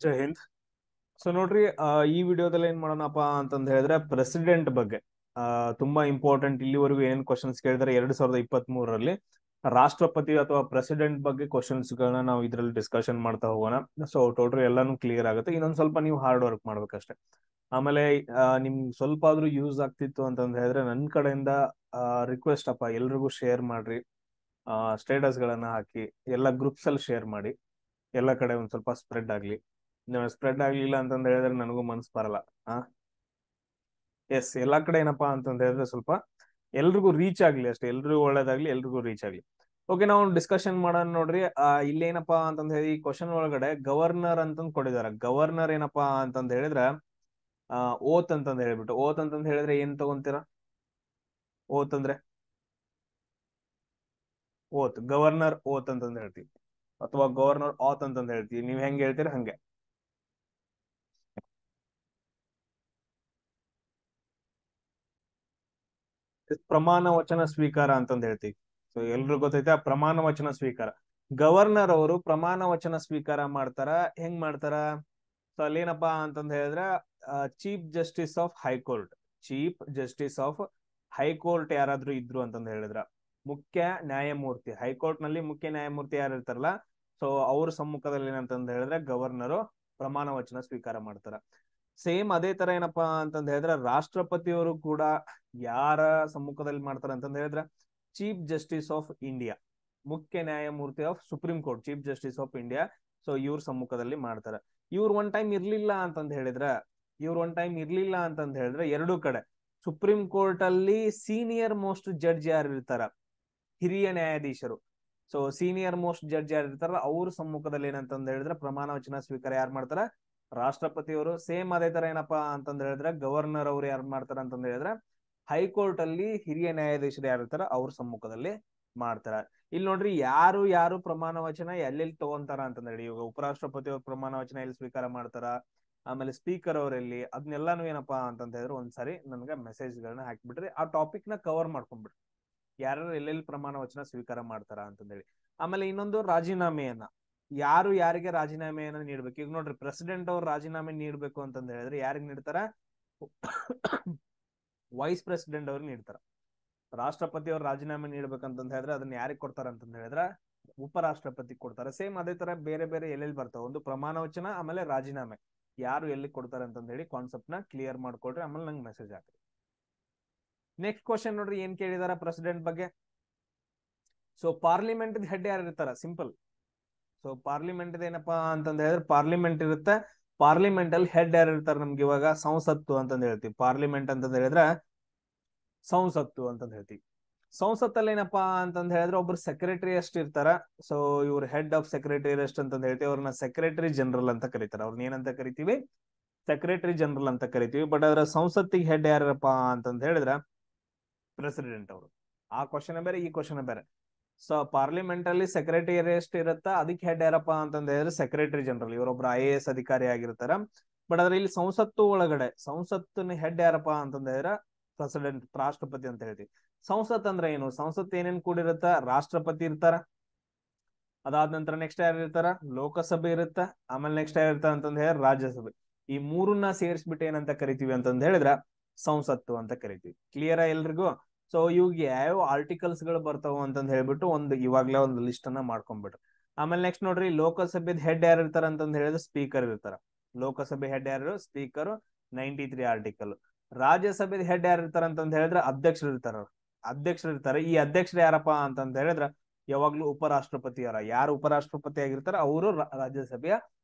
ಜೈ Hind. So ನೋಡ್ರಿ, ಈ ವಿಡಿಯೋದಲ್ಲಿ ಏನ್ ಮಾಡೋಣಪ್ಪ ಅಂತಂದ್ ಹೇಳಿದ್ರೆ ಪ್ರೆಸಿಡೆಂಟ್ ಬಗ್ಗೆ ತುಂಬಾ ಇಂಪಾರ್ಟೆಂಟ್. ಇಲ್ಲಿವರೆಗೂ ಏನ್ ಕ್ವಶನ್ಸ್ ಕೇಳಿದ್ರೆ 2023ರಲ್ಲಿ ರಾಷ್ಟ್ರಪತಿ ಅಥವಾ ಪ್ರೆಸಿಡೆಂಟ್ ಬಗ್ಗೆ ಕ್ವಶನ್ಸ್ ಗಳನ್ನ ನಾವು ಇದ್ರಲ್ಲಿ ಡಿಸ್ಕಷನ್ ಮಾಡ್ತಾ ಹೋಗೋಣ. ಸೊ ಟೋಟಲ್ ಎಲ್ಲಾನು ಕ್ಲಿಯರ್ ಆಗುತ್ತೆ. ಇನ್ನೊಂದ್ ಸ್ವಲ್ಪ ನೀವು ಹಾರ್ಡ್ ವರ್ಕ್ ಮಾಡ್ಬೇಕಷ್ಟೇ. ಆಮೇಲೆ ನಿಮ್ ಸ್ವಲ್ಪ ಆದ್ರೂ ಯೂಸ್ ಆಗ್ತಿತ್ತು ಅಂತಂದ್ ಹೇಳಿದ್ರೆ ನನ್ನ ಕಡೆಯಿಂದ ರಿಕ್ವೆಸ್ಟ್ ಅಪ್ಪ, ಎಲ್ರಿಗೂ ಶೇರ್ ಮಾಡ್ರಿ. ಸ್ಟೇಟಸ್ ಗಳನ್ನ ಹಾಕಿ ಎಲ್ಲ ಗ್ರೂಪ್ಸ್ ಅಲ್ಲಿ ಶೇರ್ ಮಾಡಿ, ಎಲ್ಲ ಕಡೆ ಒಂದ್ ಸ್ವಲ್ಪ ಸ್ಪ್ರೆಡ್ ಆಗ್ಲಿ. ಸ್ಪ್ರೆಡ್ ಆಗ್ಲಿಲ್ಲ ಅಂತಂದ ಹೇಳಿದ್ರೆ ನನಗೂ ಮನ್ಸ್ ಬರಲ್ಲ. ಆ ಎಸ್, ಎಲ್ಲಾ ಕಡೆ ಏನಪ್ಪಾ ಅಂತಂದ ಹೇಳಿದ್ರೆ ಸ್ವಲ್ಪ ಎಲ್ರಿಗೂ ರೀಚ್ ಆಗ್ಲಿ ಅಷ್ಟೇ. ಎಲ್ರಿಗೂ ಒಳ್ಳೇದಾಗ್ಲಿ, ಎಲ್ರಿಗೂ ರೀಚ್ ಆಗ್ಲಿ. ಓಕೆ, ನಾವು ಡಿಸ್ಕಷನ್ ಮಾಡೋಣ. ನೋಡ್ರಿ, ಇಲ್ಲೇನಪ್ಪಾ ಅಂತಂದ ಹೇಳಿ ಈ ಕ್ವಶನ್ ಒಳಗಡೆ ಗವರ್ನರ್ ಅಂತಂದ್ ಕೊಟ್ಟಿದಾರ. ಗವರ್ನರ್ ಏನಪ್ಪಾ ಅಂತಂದ ಹೇಳಿದ್ರ ಓತ್ ಅಂತಂದ್ ಹೇಳ್ಬಿಟ್ಟು, ಓತ್ ಅಂತಂದ್ ಹೇಳಿದ್ರೆ ಏನ್ ತಗೊಂತೀರಾ? ಓತ್ ಅಂದ್ರೆ ಓತ್, ಗವರ್ನರ್ ಓತ್ ಅಂತಂದ್ ಹೇಳ್ತೀವಿ, ಅಥವಾ ಗವರ್ನರ್ ಆತ್ ಅಂತಂದ್ ಹೇಳ್ತೀವಿ. ನೀವ್ ಹೆಂಗ್ ಹೇಳ್ತೀರ ಹಂಗೆ. ಪ್ರಮಾಣ ವಚನ ಸ್ವೀಕಾರ ಅಂತಂದ್ ಹೇಳ್ತೀವಿ. ಸೊ ಎಲ್ರಿಗೂ ಗೊತ್ತೈತೆ ಆ ಪ್ರಮಾಣ ವಚನ ಸ್ವೀಕಾರ. ಗವರ್ನರ್ ಅವರು ಪ್ರಮಾಣ ವಚನ ಸ್ವೀಕಾರ ಮಾಡ್ತಾರ. ಹೆಂಗ್ ಮಾಡ್ತಾರ? ಸೊ ಅಲ್ಲೇನಪ್ಪಾ ಅಂತಂದ್ ಹೇಳಿದ್ರೆ chief justice of high court, chief justice of high court ಯಾರಾದ್ರೂ ಇದ್ರು ಅಂತಂದ್ ಹೇಳಿದ್ರ, ಮುಖ್ಯ ನ್ಯಾಯಮೂರ್ತಿ, ಹೈಕೋರ್ಟ್ ನಲ್ಲಿ ಮುಖ್ಯ ನ್ಯಾಯಮೂರ್ತಿ ಯಾರು ಇರ್ತಾರಲ್ಲ, ಸೊ ಅವ್ರ ಸಮ್ಮುಖದಲ್ಲಿ ಏನಂತಂದ್ ಹೇಳಿದ್ರೆ ಗವರ್ನರು ಪ್ರಮಾಣ ವಚನ ಸ್ವೀಕಾರ ಮಾಡ್ತಾರ. ಸೇಮ್ ಅದೇ ತರ ಏನಪ್ಪಾ ಅಂತಂದ್ ಹೇಳಿದ್ರೆ ರಾಷ್ಟ್ರಪತಿಯವರು ಕೂಡ ಯಾರ ಸಮ್ಮುಖದಲ್ಲಿ ಮಾಡ್ತಾರೆ ಅಂತಂದ್ ಹೇಳಿದ್ರೆ ಚೀಫ್ ಜಸ್ಟಿಸ್ ಆಫ್ ಇಂಡಿಯಾ, ಮುಖ್ಯ ನ್ಯಾಯಮೂರ್ತಿ of supreme court, chief justice of India. So ಇವ್ರ ಸಮ್ಮುಖದಲ್ಲಿ ಮಾಡ್ತಾರೆ. ಇವ್ರು ಒನ್ ಟೈಮ್ ಇರ್ಲಿಲ್ಲ ಅಂತಂದ್ ಹೇಳಿದ್ರ, ಎರಡೂ ಕಡೆ ಸುಪ್ರೀಂ ಕೋರ್ಟ್ ಅಲ್ಲಿ ಸೀನಿಯರ್ ಮೋಸ್ಟ್ ಜಡ್ಜ್ ಯಾರು ಇರ್ತಾರ, ಹಿರಿಯ ನ್ಯಾಯಾಧೀಶರು, ಸೊ ಸೀನಿಯರ್ ಮೋಸ್ಟ್ ಜಡ್ಜ್ ಯಾರು ಇರ್ತಾರ ಅವ್ರ ಸಮ್ಮುಖದಲ್ಲಿ ಏನಂತಂದ್ ಹೇಳಿದ್ರೆ ಪ್ರಮಾಣ ವಚನ ಸ್ವೀಕಾರ ಯಾರು ಮಾಡ್ತಾರ? ರಾಷ್ಟ್ರಪತಿಯವರು. ಸೇಮ್ ಅದೇ ತರ ಏನಪ್ಪಾ ಅಂತಂದ್ ಹೇಳಿದ್ರೆ ಗವರ್ನರ್ ಅವ್ರು ಯಾರು ಮಾಡ್ತಾರ ಅಂತಂದ್ ಹೇಳಿದ್ರೆ ಹೈಕೋರ್ಟ್ ಅಲ್ಲಿ ಹಿರಿಯ ನ್ಯಾಯಾಧೀಶರು ಯಾರು ಇರ್ತಾರ ಅವ್ರ ಸಮ್ಮುಖದಲ್ಲಿ ಮಾಡ್ತಾರ. ಇಲ್ಲಿ ನೋಡ್ರಿ, ಯಾರು ಯಾರು ಪ್ರಮಾಣ ವಚನ ಎಲ್ಲೆಲ್ಲಿ ತಗೊಂತಾರ ಅಂತಂದ್ ಹೇಳಿ, ಇವಾಗ ಉಪರಾಷ್ಟ್ರಪತಿ ಅವ್ರ ಪ್ರಮಾಣ ವಚನ ಎಲ್ಲಿ ಸ್ವೀಕಾರ ಮಾಡ್ತಾರ, ಆಮೇಲೆ ಸ್ಪೀಕರ್ ಅವರಲ್ಲಿ, ಅದನ್ನೆಲ್ಲಾನು ಏನಪ್ಪಾ ಅಂತಂತ ಹೇಳಿದ್ರೆ ಒಂದ್ಸರಿ ನನ್ಗೆ ಮೆಸೇಜ್ ಗಳನ್ನ ಹಾಕ್ಬಿಟ್ರಿ, ಆ ಟಾಪಿಕ್ ನ ಕವರ್ ಮಾಡ್ಕೊಂಡ್ಬಿಡ್ರಿ, ಯಾರು ಎಲ್ಲೆಲ್ಲಿ ಪ್ರಮಾಣ ವಚನ ಸ್ವೀಕಾರ ಮಾಡ್ತಾರ ಅಂತಂದೇಳಿ. ಆಮೇಲೆ ಇನ್ನೊಂದು ರಾಜೀನಾಮೆಯನ್ನ, ಯಾರು ಯಾರಿಗೆ ರಾಜೀನಾಮೆಯನ್ನ ನೀಡ್ಬೇಕು. ಈಗ ನೋಡ್ರಿ, ಪ್ರೆಸಿಡೆಂಟ್ ಅವ್ರು ರಾಜೀನಾಮೆ ನೀಡ್ಬೇಕು ಅಂತಂದ ಹೇಳಿದ್ರೆ ಯಾರಿಗೆ ನೀಡ್ತಾರ? ವೈಸ್ ಪ್ರೆಸಿಡೆಂಟ್ ಅವ್ರಿಗೆ ನೀಡ್ತಾರ. ರಾಷ್ಟ್ರಪತಿ ಅವ್ರು ರಾಜೀನಾಮೆ ನೀಡ್ಬೇಕಂತಂದ ಹೇಳಿದ್ರೆ ಅದನ್ನ ಯಾರಿಗೆ ಕೊಡ್ತಾರ ಅಂತಂದ ಹೇಳಿದ್ರೆ ಉಪರಾಷ್ಟ್ರಪತಿ ಕೊಡ್ತಾರೆ. ಸೇಮ್ ಅದೇ ತರ ಬೇರೆ ಬೇರೆ ಎಲ್ಲೆಲ್ಲಿ ಬರ್ತಾವ, ಒಂದು ಪ್ರಮಾಣ ವಚನ, ಆಮೇಲೆ ರಾಜೀನಾಮೆ ಯಾರು ಎಲ್ಲಿ ಕೊಡ್ತಾರೆ ಅಂತಂದ ಹೇಳಿ ಕಾನ್ಸೆಪ್ಟ್ ನ ಕ್ಲಿಯರ್ ಮಾಡ್ಕೊಡ್ರಿ. ಆಮೇಲೆ ನಂಗೆ ಮೆಸೇಜ್ ಹಾಕ್ರಿ. ನೆಕ್ಸ್ಟ್ ಕ್ವಶನ್ ನೋಡ್ರಿ, ಏನ್ ಕೇಳಿದಾರ ಪ್ರೆಸಿಡೆಂಟ್ ಬಗ್ಗೆ. ಸೊ ಪಾರ್ಲಿಮೆಂಟ್ ಹೆಡ್ ಯಾರು ಇರ್ತಾರ? ಸಿಂಪಲ್. ಸೊ ಪಾರ್ಲಿಮೆಂಟ್ ಏನಪ್ಪಾ ಅಂತಂದ ಹೇಳಿದ್ರೆ ಪಾರ್ಲಿಮೆಂಟ್ ಇರುತ್ತೆ. ಪಾರ್ಲಿಮೆಂಟ್ ಅಲ್ಲಿ ಹೆಡ್ ಯಾರು ಇರ್ತಾರೆ? ನಮ್ಗೆ ಇವಾಗ ಸಂಸತ್ತು ಅಂತಂದ್ ಹೇಳ್ತೀವಿ. ಪಾರ್ಲಿಮೆಂಟ್ ಅಂತಂದ್ ಹೇಳಿದ್ರೆ ಸಂಸತ್ತು ಅಂತಂದ್ ಹೇಳ್ತೀವಿ. ಸಂಸತ್ತಲ್ಲಿ ಏನಪ್ಪಾ ಅಂತಂದ್ ಹೇಳಿದ್ರೆ ಒಬ್ರು ಸೆಕ್ರೆಟರಿ ಅಷ್ಟು ಇರ್ತಾರ. ಸೊ ಇವ್ರ ಹೆಡ್ ಆಫ್ ಸೆಕ್ರೆಟರಿ ಅಷ್ಟು ಅಂತಂದ್ ಹೇಳ್ತೀವಿ. ಅವ್ರನ್ನ ಸೆಕ್ರೆಟರಿ ಜನರಲ್ ಅಂತ ಕರೀತಾರೆ. ಅವ್ರನ್ನ ಏನಂತ ಕರಿತೀವಿ? ಸೆಕ್ರೆಟರಿ ಜನರಲ್ ಅಂತ ಕರಿತೀವಿ. ಬಟ್ ಅದ್ರ ಸಂಸತ್ತಿಗೆ ಹೆಡ್ ಯಾರಪ್ಪ ಅಂತಂದ್ ಹೇಳಿದ್ರೆ ಪ್ರೆಸಿಡೆಂಟ್ ಅವರು. ಆ ಕ್ವಶನ್ ಬೇರೆ, ಈ ಕ್ವಶನ್ ಬೇರೆ. ಸೊ ಪಾರ್ಲಿಮೆಂಟ್ ಅಲ್ಲಿ ಸೆಕ್ರೆಟರಿ ಎಷ್ಟು ಇರುತ್ತಾ ಅದಕ್ಕೆ ಹೆಡ್ ಯಾರಪ್ಪ ಅಂತಂದ ಹೇಳಿದ್ರೆ ಸೆಕ್ರೆಟರಿ ಜನರಲ್, ಇವರೊಬ್ರು IAS ಅಧಿಕಾರಿ ಆಗಿರ್ತಾರ. ಬಟ್ ಅದ್ರ ಇಲ್ಲಿ ಸಂಸತ್ತು ಒಳಗಡೆ ಸಂಸತ್ತಿನ ಹೆಡ್ ಯಾರಪ್ಪ ಅಂತಂದ ಹೇಳಿದ್ರೆ ಪ್ರೆಸಿಡೆಂಟ್, ರಾಷ್ಟ್ರಪತಿ ಅಂತ ಹೇಳ್ತೀವಿ. ಸಂಸತ್ ಅಂದ್ರೆ ಏನು? ಸಂಸತ್ ಏನೇನ್ ಕೂಡಿರುತ್ತ? ರಾಷ್ಟ್ರಪತಿ ಇರ್ತಾರ, ಅದಾದ ನಂತರ ನೆಕ್ಸ್ಟ್ ಯಾರು ಇರ್ತಾರ? ಲೋಕಸಭೆ ಇರುತ್ತ, ಆಮೇಲೆ ನೆಕ್ಸ್ಟ್ ಯಾರು ಇರ್ತಾರ ಅಂತಂದ ಹೇಳಿದ್ರೆ ರಾಜ್ಯಸಭೆ. ಈ ಮೂರನ್ನ ಸೇರಿಸ್ಬಿಟ್ಟು ಏನಂತ ಕರಿತೀವಿ ಅಂತಂದ ಹೇಳಿದ್ರ ಸಂಸತ್ತು ಅಂತ ಕರಿತೀವಿ. ಕ್ಲಿಯರ್ ಎಲ್ರಿಗೂ? ಸೊ ಇವಾಗ ಯಾವ ಆರ್ಟಿಕಲ್ಸ್ ಗಳು ಬರ್ತಾವ ಅಂತಂದ್ ಹೇಳ್ಬಿಟ್ಟು ಇವಾಗ್ಲೇ ಒಂದು ಲಿಸ್ಟ್ ಅನ್ನ ಮಾಡ್ಕೊಂಡ್ಬಿಟ್ರು. ಆಮೇಲೆ ನೆಕ್ಸ್ಟ್ ನೋಡ್ರಿ, ಲೋಕಸಭೆದ ಹೆಡ್ ಯಾರು ಇರ್ತಾರ ಅಂತಂದ್ ಹೇಳಿದ್ರೆ ಸ್ಪೀಕರ್ ಇರ್ತಾರ. ಲೋಕಸಭೆ ಹೆಡ್ ಯಾರು? Speaker, 93 article. ರಾಜ್ಯಸಭೆದ ಹೆಡ್ ಯಾರು ಇರ್ತಾರ ಅಂತಂದ್ ಹೇಳಿದ್ರೆ ಅಧ್ಯಕ್ಷರು ಇರ್ತಾರ. ಅಧ್ಯಕ್ಷರು ಇರ್ತಾರೆ. ಈ ಅಧ್ಯಕ್ಷರು ಯಾರಪ್ಪ ಅಂತಂದ್ ಹೇಳಿದ್ರೆ ಯಾವಾಗ್ಲೂ ಉಪರಾಷ್ಟ್ರಪತಿ ಅವರ, ಯಾರು ಉಪರಾಷ್ಟ್ರಪತಿ ಆಗಿರ್ತಾರ ಅವರು ರಾಜ್ಯಸಭೆಯ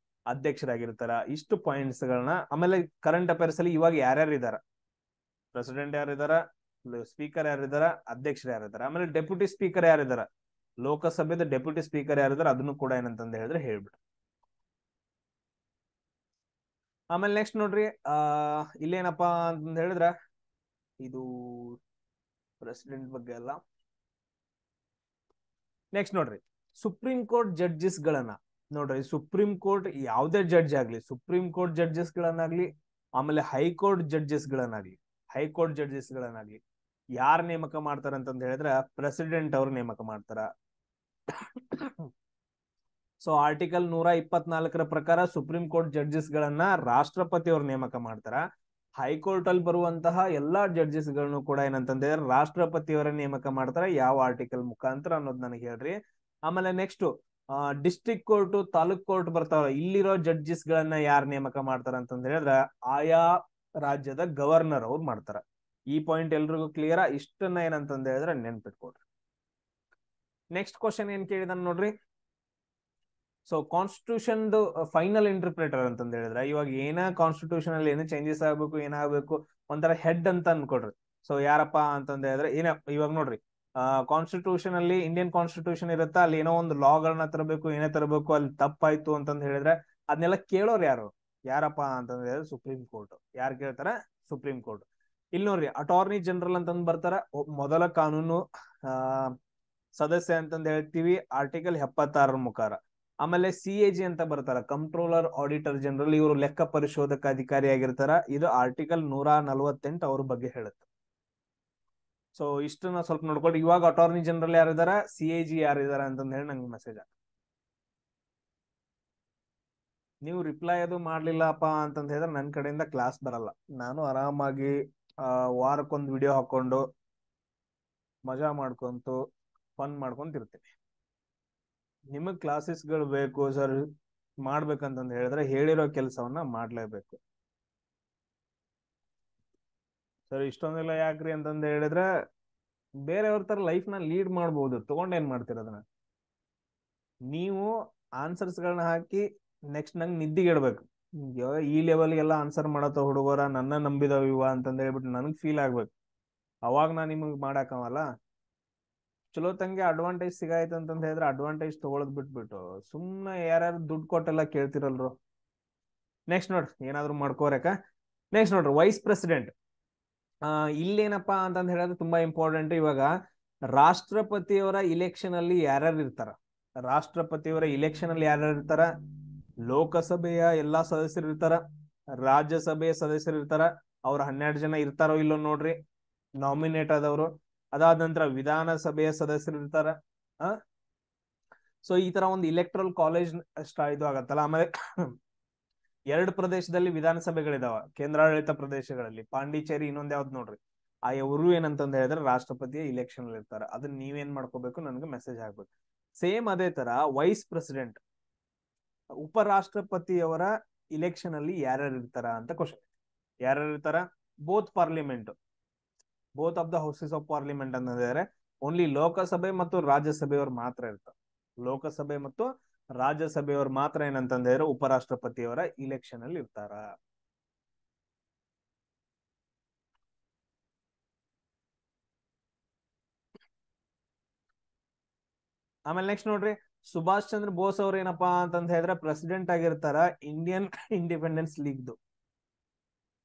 ಅಧ್ಯಕ್ಷರಾಗಿರ್ತಾರ. ಇಷ್ಟು ಪಾಯಿಂಟ್ಸ್ ಗಳನ್ನ. ಆಮೇಲೆ ಕರೆಂಟ್ ಅಫೇರ್ಸ್ ಅಲ್ಲಿ ಇವಾಗ ಯಾರ್ಯಾರು ಇದಾರ? ಪ್ರೆಸಿಡೆಂಟ್ ಯಾರಿದಾರ, ಸ್ಪೀಕರ್ ಯಾರಿದಾರ, ಅಧ್ಯಕ್ಷರು ಯಾರಿದಾರ, ಆಮೇಲೆ ಡೆಪ್ಯೂಟಿ ಸ್ಪೀಕರ್ ಯಾರಿದಾರ, ಲೋಕಸಭೆದ ಡೆಪ್ಯೂಟಿ ಸ್ಪೀಕರ್ ಯಾರಿದಾರ, ಅದನ್ನು ಕೂಡ ಏನಂತಂದ ಹೇಳಿದ್ರೆ ಹೇಳ್ಬಿಟ್ಟು. ಆಮೇಲೆ ನೆಕ್ಸ್ಟ್ ನೋಡ್ರಿ, ಇಲ್ಲೇನಪ್ಪಾ ಅಂತಂದ ಹೇಳಿದ್ರ ಇದು ಪ್ರೆಸಿಡೆಂಟ್ ಬಗ್ಗೆ ಅಲ್ಲ. ನೆಕ್ಸ್ಟ್ ನೋಡ್ರಿ, ಸುಪ್ರೀಂ ಕೋರ್ಟ್ ಜಡ್ಜಸ್ ಗಳನ್ನ ನೋಡ್ರಿ. ಸುಪ್ರೀಂ ಕೋರ್ಟ್ ಯಾವುದೇ ಜಡ್ಜ್ ಆಗ್ಲಿ, ಸುಪ್ರೀಂ ಕೋರ್ಟ್ ಜಡ್ಜಸ್ ಗಳನ್ನಾಗ್ಲಿ, ಆಮೇಲೆ ಹೈಕೋರ್ಟ್ ಜಡ್ಜಸ್ ಗಳನ್ನಾಗ್ಲಿ, ಹೈಕೋರ್ಟ್ ಜಡ್ಜಸ್ ಗಳನ್ನಾಗ್ಲಿ ಯಾರು ನೇಮಕ ಮಾಡ್ತಾರ ಅಂತಂದ ಹೇಳಿದ್ರೆ ಪ್ರೆಸಿಡೆಂಟ್ ಅವ್ರು ನೇಮಕ ಮಾಡ್ತಾರ. ಸೊ ಆರ್ಟಿಕಲ್ 124 ಪ್ರಕಾರ ಸುಪ್ರೀಂ ಕೋರ್ಟ್ ಜಡ್ಜಸ್ ಗಳನ್ನ ರಾಷ್ಟ್ರಪತಿ ಅವರು ನೇಮಕ ಮಾಡ್ತಾರ. ಹೈಕೋರ್ಟ್ ಅಲ್ಲಿ ಬರುವಂತಹ ಎಲ್ಲಾ ಜಡ್ಜಸ್ ಗಳನ್ನು ಕೂಡ ಏನಂತಂದ್ರೆ ರಾಷ್ಟ್ರಪತಿಯವರ ನೇಮಕ ಮಾಡ್ತಾರ. ಯಾವ ಆರ್ಟಿಕಲ್ ಮುಖಾಂತರ ಅನ್ನೋದು ನನಗೆ ಹೇಳ್ರಿ. ಆಮೇಲೆ next district court, taluk court ಬರ್ತಾವ. ಇಲ್ಲಿರೋ ಜಡ್ಜಸ್ ಗಳನ್ನ ಯಾರು ನೇಮಕ ಮಾಡ್ತಾರ ಅಂತಂದ ಹೇಳಿದ್ರೆ ಆಯಾ ರಾಜ್ಯದ ಗವರ್ನರ್ ಅವ್ರು ಮಾಡ್ತಾರ. ಈ ಪಾಯಿಂಟ್ ಎಲ್ರಿಗೂ ಕ್ಲಿಯರ್. ಇಷ್ಟನ್ನ ಏನಂತಂದ ಹೇಳಿದ್ರೆ ನೆನ್ಪಿಟ್ಕೊಡ್ರಿ. ನೆಕ್ಸ್ಟ್ ಕ್ವಶನ್ ಏನ್ ಕೇಳಿದಾನ ನೋಡ್ರಿ. ಸೊ ಕಾನ್ಸ್ಟಿಟ್ಯೂಷನ್ ಫೈನಲ್ ಇಂಟರ್ಪ್ರೇಟರ್ ಅಂತಂದ ಹೇಳಿದ್ರೆ ಇವಾಗ ಏನ ಕಾನ್ಸ್ಟಿಟ್ಯೂಷನ್ ಅಲ್ಲಿ ಏನೋ ಚೇಂಜಸ್ ಆಗ್ಬೇಕು, ಏನಾಗಬೇಕು, ಒಂಥರ ಹೆಡ್ ಅಂತ ಅನ್ಕೊಡ್ರಿ. ಸೊ ಯಾರಪ್ಪ ಅಂತಂದ ಹೇಳಿದ್ರೆ ಇವಾಗ ನೋಡ್ರಿ, ಕಾನ್ಸ್ಟಿಟ್ಯೂಷನ್ ಅಲ್ಲಿ ಇಂಡಿಯನ್ ಕಾನ್ಸ್ಟಿಟ್ಯೂಷನ್ ಇರುತ್ತಾ, ಅಲ್ಲಿ ಏನೋ ಒಂದು ಲಾಗಳನ್ನ ತರಬೇಕು, ಏನೇ ತರಬೇಕು, ಅಲ್ಲಿ ತಪ್ಪಾಯ್ತು ಅಂತಂದ ಹೇಳಿದ್ರೆ ಅದನ್ನೆಲ್ಲ ಕೇಳೋರು ಯಾರಪ್ಪ ಅಂತಂದ ಹೇಳಿದ್ರೆ ಸುಪ್ರೀಂ ಕೋರ್ಟ್. ಯಾರು ಕೇಳ್ತಾರ? Supreme court. ಇಲ್ಲಿ ನೋಡ್ರಿ, ಅಟಾರ್ನಿ ಜನರಲ್ ಅಂತಂದ್ ಬರ್ತಾರ. ಮೊದಲ ಕಾನೂನು ಸದಸ್ಯ ಅಂತಂದ ಹೇಳ್ತೀವಿ ಆರ್ಟಿಕಲ್ 76 ಮುಖಾರ. ಆಮೇಲೆ CAG ಅಂತ ಬರ್ತಾರ, ಕಂಟ್ರೋಲರ್ ಆಡಿಟರ್ ಜನರಲ್. ಇವರು ಲೆಕ್ಕ ಪರಿಶೋಧಕ ಅಧಿಕಾರಿ ಆಗಿರ್ತಾರ. ಇದು ಆರ್ಟಿಕಲ್ 148 ಅವ್ರ ಬಗ್ಗೆ ಹೇಳುತ್ತೆ. ಸೊ ಇಷ್ಟನ್ನ ಸ್ವಲ್ಪ ನೋಡ್ಕೊಂಡು ಇವಾಗ ಅಟಾರ್ನಿ ಜನರಲ್ ಯಾರಿದಾರ, CAG ಯಾರಿದಾರ ಅಂತಂದ ಹೇಳಿ ನಂಗೆ ಮೆಸೇಜ್ ಆಗ. ನೀವು ರಿಪ್ಲೈ ಅದು ಮಾಡ್ಲಿಲ್ಲಪ್ಪ ಅಂತಂದ ಹೇಳಿದ್ರೆ ನನ್ನ ಕಡೆಯಿಂದ ಕ್ಲಾಸ್ ಬರಲ್ಲ. ನಾನು ಆರಾಮಾಗಿ ವಾರಕ್ಕೊಂದು ವಿಡಿಯೋ ಹಾಕೊಂಡು ಮಜಾ ಮಾಡ್ಕೊಂತು ಫನ್ ಮಾಡ್ಕೊಂತಿರ್ತೀನಿ. ನಿಮಗ್ ಕ್ಲಾಸಸ್ಗಳು ಬೇಕು ಸರ್ ಮಾಡ್ಬೇಕಂತಂದ ಹೇಳಿದ್ರೆ ಹೇಳಿರೋ ಕೆಲಸವನ್ನ ಮಾಡ್ಲೇಬೇಕು. ಸರ್ ಇಷ್ಟೊಂದೆಲ್ಲ ಯಾಕ್ರಿ ಅಂತಂದ ಹೇಳಿದ್ರೆ ಬೇರೆಯವ್ರ ತರ ಲೈಫ್ ನ ಲೀಡ್ ಮಾಡ್ಬೋದು. ತಗೊಂಡ್ ಏನ್ ಮಾಡ್ತೀರ ಅದನ್ನ? ನೀವು ಆನ್ಸರ್ಸ್ ಗಳನ್ನ ಹಾಕಿ ನೆಕ್ಸ್ಟ್ ನಂಗೆ ನಿದ್ದಿಗೆಡ್ಬೇಕು. ಈ ಲೆವೆಲ್ಗೆಲ್ಲ ಆನ್ಸರ್ ಮಾಡತ್ತ ಹುಡುಗರ ನನ್ನ ನಂಬಿದವ ಇವ ಅಂತಂದ ಹೇಳ್ಬಿಟ್ಟು ನನಗ್ ಫೀಲ್ ಆಗ್ಬೇಕು. ಅವಾಗ ನಾ ನಿಮಗ್ ಮಾಡಾಕವಲ್ಲ. ಚಲೋ ತಂಗೆ ಅಡ್ವಾಂಟೇಜ್ ಸಿಗಾಯ್ತು ಅಂತಂದ ಹೇಳಿದ್ರೆ ಅಡ್ವಾಂಟೇಜ್ ತಗೊಳದ್ ಬಿಟ್ಬಿಟ್ಟು ಸುಮ್ಮನೆ ಯಾರ್ಯಾರು ದುಡ್ಡು ಕೊಟ್ಟೆಲ್ಲ ಕೇಳ್ತಿರಲ್ರು. ನೆಕ್ಸ್ಟ್ ನೋಡ್ರಿ, ಏನಾದ್ರು ಮಾಡ್ಕೋರಕ. ನೆಕ್ಸ್ಟ್ ನೋಡ್ರಿ, ವೈಸ್ ಪ್ರೆಸಿಡೆಂಟ್. ಇಲ್ಲೇನಪ್ಪಾ ಅಂತಂದ ಹೇಳಿದ್ರೆ ತುಂಬಾ ಇಂಪಾರ್ಟೆಂಟ್. ಇವಾಗ ರಾಷ್ಟ್ರಪತಿಯವರ ಇಲೆಕ್ಷನ್ ಅಲ್ಲಿ ಯಾರ್ಯಾರು ಇರ್ತಾರ, ರಾಷ್ಟ್ರಪತಿಯವರ ಇಲೆಕ್ಷನ್ ಅಲ್ಲಿ ಯಾರ್ಯಾರು ಇರ್ತಾರ, ಲೋಕಸಭೆಯ ಎಲ್ಲಾ ಸದಸ್ಯರು ಇರ್ತಾರ, ರಾಜ್ಯಸಭೆಯ ಸದಸ್ಯರು ಇರ್ತಾರ. ಅವ್ರ 12 ಜನ ಇರ್ತಾರೋ ಇಲ್ಲೋ ನೋಡ್ರಿ, ನಾಮಿನೇಟ್ ಆದವರು. ಅದಾದ ನಂತರ ವಿಧಾನಸಭೆಯ ಸದಸ್ಯರು ಇರ್ತಾರ. ಸೊ ಈ ತರ ಒಂದು ಇಲೆಕ್ಟ್ರಲ್ ಕಾಲೇಜ್ ಇದು ಆಗತ್ತಲ್ಲ. ಆಮೇಲೆ 2 ಪ್ರದೇಶದಲ್ಲಿ ವಿಧಾನಸಭೆಗಳಿದಾವ, ಕೇಂದ್ರಾಡಳಿತ ಪ್ರದೇಶಗಳಲ್ಲಿ. ಪಾಂಡಿಚೇರಿ ಇನ್ನೊಂದ್ ಯಾವ್ದು ನೋಡ್ರಿ. ಆ ಇವರು ಏನಂತಂದ ಹೇಳಿದ್ರೆ ರಾಷ್ಟ್ರಪತಿಯ ಇಲೆಕ್ಷನ್ ಅಲ್ಲಿ ಇರ್ತಾರ. ಅದನ್ನ ನೀವೇನ್ ಮಾಡ್ಕೋಬೇಕು, ನನಗೆ ಮೆಸೇಜ್ ಆಗ್ಬೇಕು. ಸೇಮ್ ಅದೇ ತರ ವೈಸ್ ಪ್ರೆಸಿಡೆಂಟ್, ಉಪರಾಷ್ಟ್ರಪತಿಯವರ ಇಲೆಕ್ಷನ್ ಅಲ್ಲಿ ಯಾರ್ಯಾರು ಇರ್ತಾರ ಅಂತ ಕ್ವಶನ್. ಯಾರ್ಯಾರು ಇರ್ತಾರ? Both parliament, both of the houses of parliament ಅಂತಂದ್ರೆ ಓನ್ಲಿ ಲೋಕಸಭೆ ಮತ್ತು ರಾಜ್ಯಸಭೆಯವರು ಮಾತ್ರ ಇರ್ತಾರೆ. ಲೋಕಸಭೆ ಮತ್ತು ರಾಜ್ಯಸಭೆಯವರು ಮಾತ್ರ ಏನಂತಂದ್ರೆ ಉಪರಾಷ್ಟ್ರಪತಿಯವರ ಇಲೆಕ್ಷನ್ ಅಲ್ಲಿ ಇರ್ತಾರ. ಆಮೇಲೆ ನೆಕ್ಸ್ಟ್ ನೋಡ್ರಿ, ಸುಭಾಷ್ ಚಂದ್ರ ಬೋಸ್ ಅವ್ರ ಏನಪ್ಪಾ ಅಂತಂದ ಹೇಳಿದ್ರೆ ಪ್ರೆಸಿಡೆಂಟ್ ಆಗಿರ್ತಾರ ಇಂಡಿಯನ್ ಇಂಡಿಪೆಂಡೆನ್ಸ್ ಲೀಗ್ದು,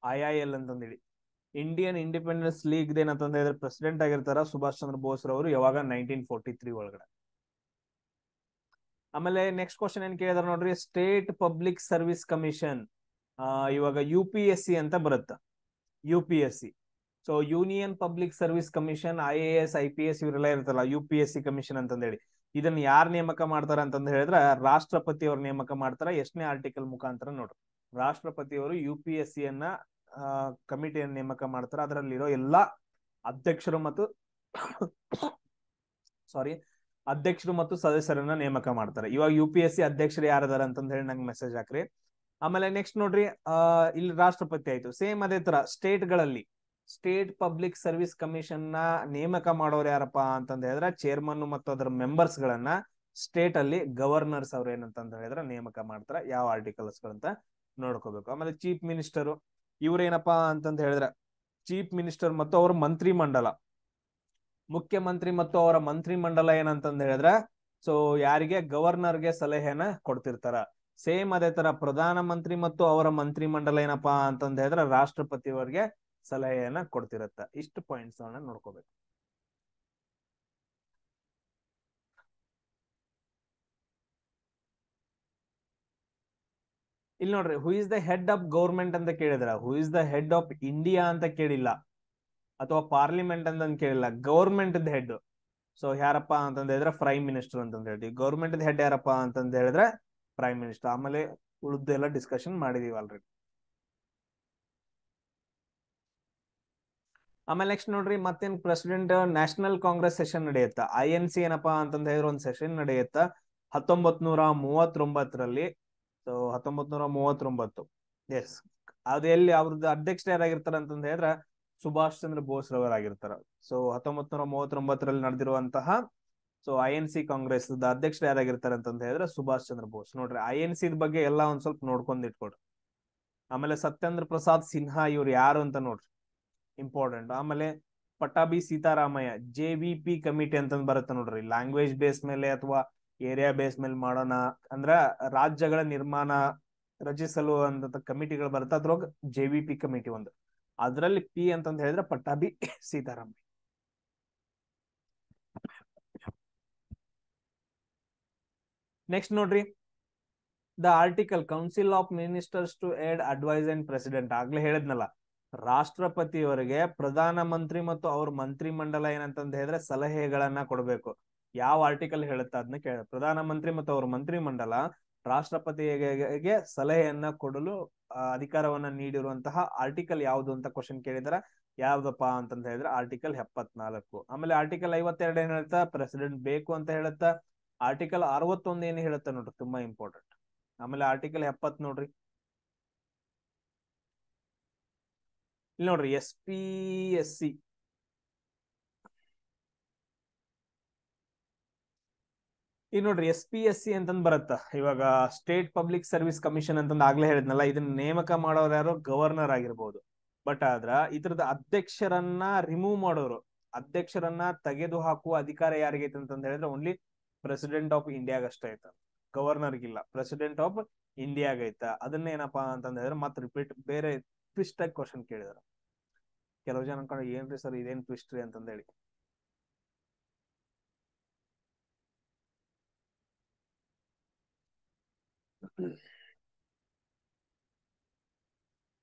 IIL ಅಂತಂದೇಳಿ. ಇಂಡಿಯನ್ ಇಂಡಿಪೆಂಡೆನ್ಸ್ ಲೀಗ್ ಏನಂತಂದ ಹೇಳಿದ್ರೆ ಪ್ರೆಸಿಡೆಂಟ್ ಆಗಿರ್ತಾರ ಸುಭಾಷ್ ಚಂದ್ರ ಬೋಸ್ ರವರು. ಯಾವಾಗ? 1943 ಒಳಗಡೆ. ಆಮೇಲೆ ನೆಕ್ಸ್ಟ್ ಕ್ವಶನ್ ಏನ್ ಕೇಳಿದಾರ ನೋಡ್ರಿ, ಸ್ಟೇಟ್ ಪಬ್ಲಿಕ್ ಸರ್ವಿಸ್ ಕಮಿಷನ್. ಇವಾಗ UPSC ಅಂತ ಬರುತ್ತ, UPSC. So union public service commission, IAS IPS ಇವರೆಲ್ಲ ಇರ್ತಲ್ಲ, UPSC ಕಮಿಷನ್ ಅಂತಂದೇಳಿ. ಇದನ್ನ ಯಾರು ನೇಮಕ ಮಾಡ್ತಾರ ಅಂತಂದ ಹೇಳಿದ್ರೆ ರಾಷ್ಟ್ರಪತಿ ಅವ್ರು ನೇಮಕ ಮಾಡ್ತಾರ. ಎಷ್ಟನೇ ಆರ್ಟಿಕಲ್ ಮುಖಾಂತರ ನೋಡ್ರಿ, ರಾಷ್ಟ್ರಪತಿಯವರು UPSC ಯನ್ನ ಕಮಿಟಿಯನ್ನು ನೇಮಕ ಮಾಡ್ತಾರ. ಅದರಲ್ಲಿರೋ ಎಲ್ಲಾ ಅಧ್ಯಕ್ಷರು ಮತ್ತು ಅಧ್ಯಕ್ಷರು ಮತ್ತು ಸದಸ್ಯರನ್ನ ನೇಮಕ ಮಾಡ್ತಾರೆ. ಇವಾಗ UPSC ಅಧ್ಯಕ್ಷರು ಯಾರದಾರ ಅಂತಂದ ಹೇಳಿ ನಂಗೆ ಮೆಸೇಜ್ ಹಾಕ್ರಿ. ಆಮೇಲೆ ನೆಕ್ಸ್ಟ್ ನೋಡ್ರಿ, ಇಲ್ಲಿ ರಾಷ್ಟ್ರಪತಿ ಆಯ್ತು. ಸೇಮ್ ಅದೇ ತರ ಸ್ಟೇಟ್ ಗಳಲ್ಲಿ ಸ್ಟೇಟ್ ಪಬ್ಲಿಕ್ ಸರ್ವಿಸ್ ಕಮಿಷನ್ ನ ನೇಮಕ ಮಾಡೋರು ಯಾರಪ್ಪ ಅಂತಂದ ಹೇಳಿದ್ರೆ ಚೇರ್ಮನ್ ಮತ್ತು ಅದರ ಮೆಂಬರ್ಸ್ ಗಳನ್ನ ಸ್ಟೇಟ್ ಅಲ್ಲಿ ಗವರ್ನರ್ಸ್ ಅವ್ರು ಏನಂತಂದ ಹೇಳಿದ್ರೆ ನೇಮಕ ಮಾಡ್ತಾರ. ಯಾವ ಆರ್ಟಿಕಲ್ಸ್ ಗಳಂತ ನೋಡ್ಕೋಬೇಕು. ಆಮೇಲೆ ಚೀಫ್ ಮಿನಿಸ್ಟರ್, ಇವ್ರೇನಪ್ಪಾ ಅಂತಂದ ಹೇಳಿದ್ರೆ ಚೀಫ್ ಮಿನಿಸ್ಟರ್ ಮತ್ತು ಅವ್ರ ಮಂತ್ರಿ ಮಂಡಲ, ಮುಖ್ಯಮಂತ್ರಿ ಮತ್ತು ಅವರ ಮಂತ್ರಿ ಮಂಡಲ ಏನಂತಂದ ಹೇಳಿದ್ರೆ ಸೊ ಯಾರಿಗೆ? ಗವರ್ನರ್ಗೆ ಸಲಹೆನ ಕೊಡ್ತಿರ್ತಾರ. ಸೇಮ್ ಅದೇ ತರ ಪ್ರಧಾನ ಮಂತ್ರಿ ಮತ್ತು ಅವರ ಮಂತ್ರಿ ಮಂಡಲ ಏನಪ್ಪಾ ಅಂತಂದ ಹೇಳಿದ್ರೆ ರಾಷ್ಟ್ರಪತಿಯವರಿಗೆ ಸಲಹೆಯನ್ನ ಕೊಡ್ತಿರತ್ತ. ಇಷ್ಟು ಪಾಯಿಂಟ್ಸ್ ಅನ್ನ ನೋಡ್ಕೋಬೇಕು. ಇಲ್ಲಿ ನೋಡ್ರಿ, who is the head of government ಅಂತ ಕೇಳಿದ್ರ, who is the head of India ಅಂತ ಕೇಳಿಲ್ಲ, ಅಥವಾ ಪಾರ್ಲಿಮೆಂಟ್ ಅಂತ ಕೇಳಿಲ್ಲ, ಗೌರ್ಮೆಂಟ್ ಹೆಡ್. ಸೊ ಯಾರಪ್ಪ ಅಂತಂದ ಹೇಳಿದ್ರೆ ಪ್ರೈಮ್ ಮಿನಿಸ್ಟರ್ ಅಂತಂದ ಹೇಳ್ತೀವಿ. ಗೌರ್ಮೆಂಟ್ ಹೆಡ್ ಯಾರಪ್ಪ ಅಂತಂದ ಹೇಳಿದ್ರೆ ಪ್ರೈಮ್ ಮಿನಿಸ್ಟರ್. ಆಮೇಲೆ ಉಳಿದ ಎಲ್ಲ ಡಿಸ್ಕಷನ್ ಮಾಡಿದೀವಿ ಆಲ್ರೆಡಿ. ಆಮೇಲೆ ನೆಕ್ಸ್ಟ್ ನೋಡ್ರಿ ಮತ್ತೇನ್ ಪ್ರೆಸಿಡೆಂಟ್ ನ್ಯಾಷನಲ್ ಕಾಂಗ್ರೆಸ್ ಸೆಷನ್ ನಡೆಯುತ್ತ. INC ಏನಪ್ಪಾ ಅಂತಂದ ಹೇಳಿದ್ರೆ ಒಂದು ಸೆಷನ್ ನಡೆಯುತ್ತ 1939ರಲ್ಲಿ. ಸೊ 1939. ಎಸ್, ಅದು ಎಲ್ಲಿ ಅವ್ರದ್ದು ಅಧ್ಯಕ್ಷರು ಯಾರಾಗಿರ್ತಾರ ಅಂತಂದ ಹೇಳಿದ್ರೆ ಸುಭಾಷ್ ಚಂದ್ರ ಬೋಸ್ ರವರಾಗಿರ್ತಾರ. ಸೊ 1939ರಲ್ಲಿ ನಡೆದಿರುವಂತಹ INC ಕಾಂಗ್ರೆಸ್ ಅಧ್ಯಕ್ಷರು ಯಾರಾಗಿರ್ತಾರೆ ಅಂತಂದ ಹೇಳಿದ್ರೆ ಸುಭಾಷ್ ಚಂದ್ರ ಬೋಸ್. ನೋಡ್ರಿ INC ಬಗ್ಗೆ ಎಲ್ಲ ಒಂದ್ ಸ್ವಲ್ಪ ನೋಡ್ಕೊಂಡ್ ಇಟ್ಕೊಡ್ರಿ. ಆಮೇಲೆ ಸತ್ಯೇಂದ್ರ ಪ್ರಸಾದ್ ಸಿನ್ಹಾ ಇವ್ರು ಯಾರು ಅಂತ ನೋಡ್ರಿ, ಇಂಪಾರ್ಟೆಂಟ್. ಆಮೇಲೆ ಪಟ್ಟಾಭಿ ಸೀತಾರಾಮಯ್ಯ JVP ಕಮಿಟಿ ಅಂತಂದ್ ಬರುತ್ತೆ ನೋಡ್ರಿ. ಲ್ಯಾಂಗ್ವೇಜ್ ಬೇಸ್ ಮೇಲೆ ಅಥವಾ ಏರಿಯಾ ಬೇಸ್ ಮೇಲೆ ಮಾಡೋಣ ಅಂದ್ರ ರಾಜ್ಯಗಳ ನಿರ್ಮಾಣ ರಚಿಸಲು ಅಂತ ಕಮಿಟಿಗಳು ಬರುತ್ತೆ. ಅದ್ರೊಳಗ JVP ಕಮಿಟಿ ಒಂದು, ಅದ್ರಲ್ಲಿ P ಅಂತಂದ್ ಹೇಳಿದ್ರೆ ಪಟ್ಟಾಭಿ ಸೀತಾರಾಮಯ್ಯ. ನೆಕ್ಸ್ಟ್ ನೋಡ್ರಿ, the article council of ministers to aid advise and president. ಆಗ್ಲೇ ಹೇಳಿದ್ನಲ್ಲ, ರಾಷ್ಟ್ರಪತಿಯವರಿಗೆ ಪ್ರಧಾನ ಮಂತ್ರಿ ಮತ್ತು ಅವ್ರ ಮಂತ್ರಿ ಮಂಡಲ ಏನಂತಂದ ಹೇಳಿದ್ರೆ ಸಲಹೆಗಳನ್ನ ಕೊಡಬೇಕು. ಯಾವ ಆರ್ಟಿಕಲ್ ಹೇಳುತ್ತ ಅದನ್ನ ಕೇಳ. ಪ್ರಧಾನ ಮಂತ್ರಿ ಮತ್ತು ಅವ್ರ ಮಂತ್ರಿ ಮಂಡಲ ರಾಷ್ಟ್ರಪತಿಗೆ ಸಲಹೆಯನ್ನ ಕೊಡಲು ಅಧಿಕಾರವನ್ನ ನೀಡಿರುವಂತಹ ಆರ್ಟಿಕಲ್ ಯಾವುದು ಅಂತ ಕ್ವಶನ್ ಕೇಳಿದಾರ. ಯಾವ್ದಪ್ಪ ಅಂತಂದ ಹೇಳಿದ್ರೆ ಆರ್ಟಿಕಲ್ 74. ಆಮೇಲೆ ಆರ್ಟಿಕಲ್ 52 ಏನ್ ಹೇಳ್ತಾ, ಪ್ರೆಸಿಡೆಂಟ್ ಬೇಕು ಅಂತ ಹೇಳುತ್ತಾ. ಆರ್ಟಿಕಲ್ 61 ಏನ್ ಹೇಳುತ್ತ ನೋಡ್ರಿ, ತುಂಬಾ ಇಂಪಾರ್ಟೆಂಟ್. ಆಮೇಲೆ ಆರ್ಟಿಕಲ್ 70 ನೋಡ್ರಿ, ಇಲ್ಲಿ ನೋಡ್ರಿ SPSC. ಈಗ ನೋಡ್ರಿ SPSC ಅಂತಂದ್ ಬರುತ್ತ. ಇವಾಗ ಸ್ಟೇಟ್ ಪಬ್ಲಿಕ್ ಸರ್ವಿಸ್ ಕಮಿಷನ್ ಅಂತಂದ್ ಆಗ್ಲೇ ಹೇಳಿದ್ನಲ್ಲ, ಇದನ್ನ ನೇಮಕ ಮಾಡೋರು ಯಾರು, ಗವರ್ನರ್ ಆಗಿರ್ಬೋದು. ಬಟ್ ಆದ್ರ ಇದ್ರದ ಅಧ್ಯಕ್ಷರನ್ನ ರಿಮೂವ್ ಮಾಡೋರು, ಅಧ್ಯಕ್ಷರನ್ನ ತೆಗೆದು ಹಾಕುವ ಅಧಿಕಾರ ಯಾರಿಗೈತೆ ಅಂತಂದ ಹೇಳಿದ್ರೆ ಓನ್ಲಿ ಪ್ರೆಸಿಡೆಂಟ್ ಆಫ್ ಇಂಡಿಯಾಗಷ್ಟೇ ಐತ. ಗವರ್ನರ್ಗಿಲ್ಲ, ಪ್ರೆಸಿಡೆಂಟ್ ಆಫ್ ಇಂಡಿಯಾಗೈತ. ಅದನ್ನೇನಪ್ಪಾ ಅಂತಂದ ಹೇಳಿದ್ರೆ ಮತ್ತೆ ರಿಪೀಟ್ ಬೇರೆ ಟ್ವಿಸ್ಟ್ ಆಗಿ ಕ್ವಶನ್ ಕೇಳಿದಾರೆ. ಕೆಲವು ಜನ ಅನ್ಕೊಂಡು ಏನ್ರಿ ಸರ್ ಇದೇನ್ ಟ್ವಿಸ್ಟ್ ರೀ ಅಂತಂದ ಹೇಳಿ.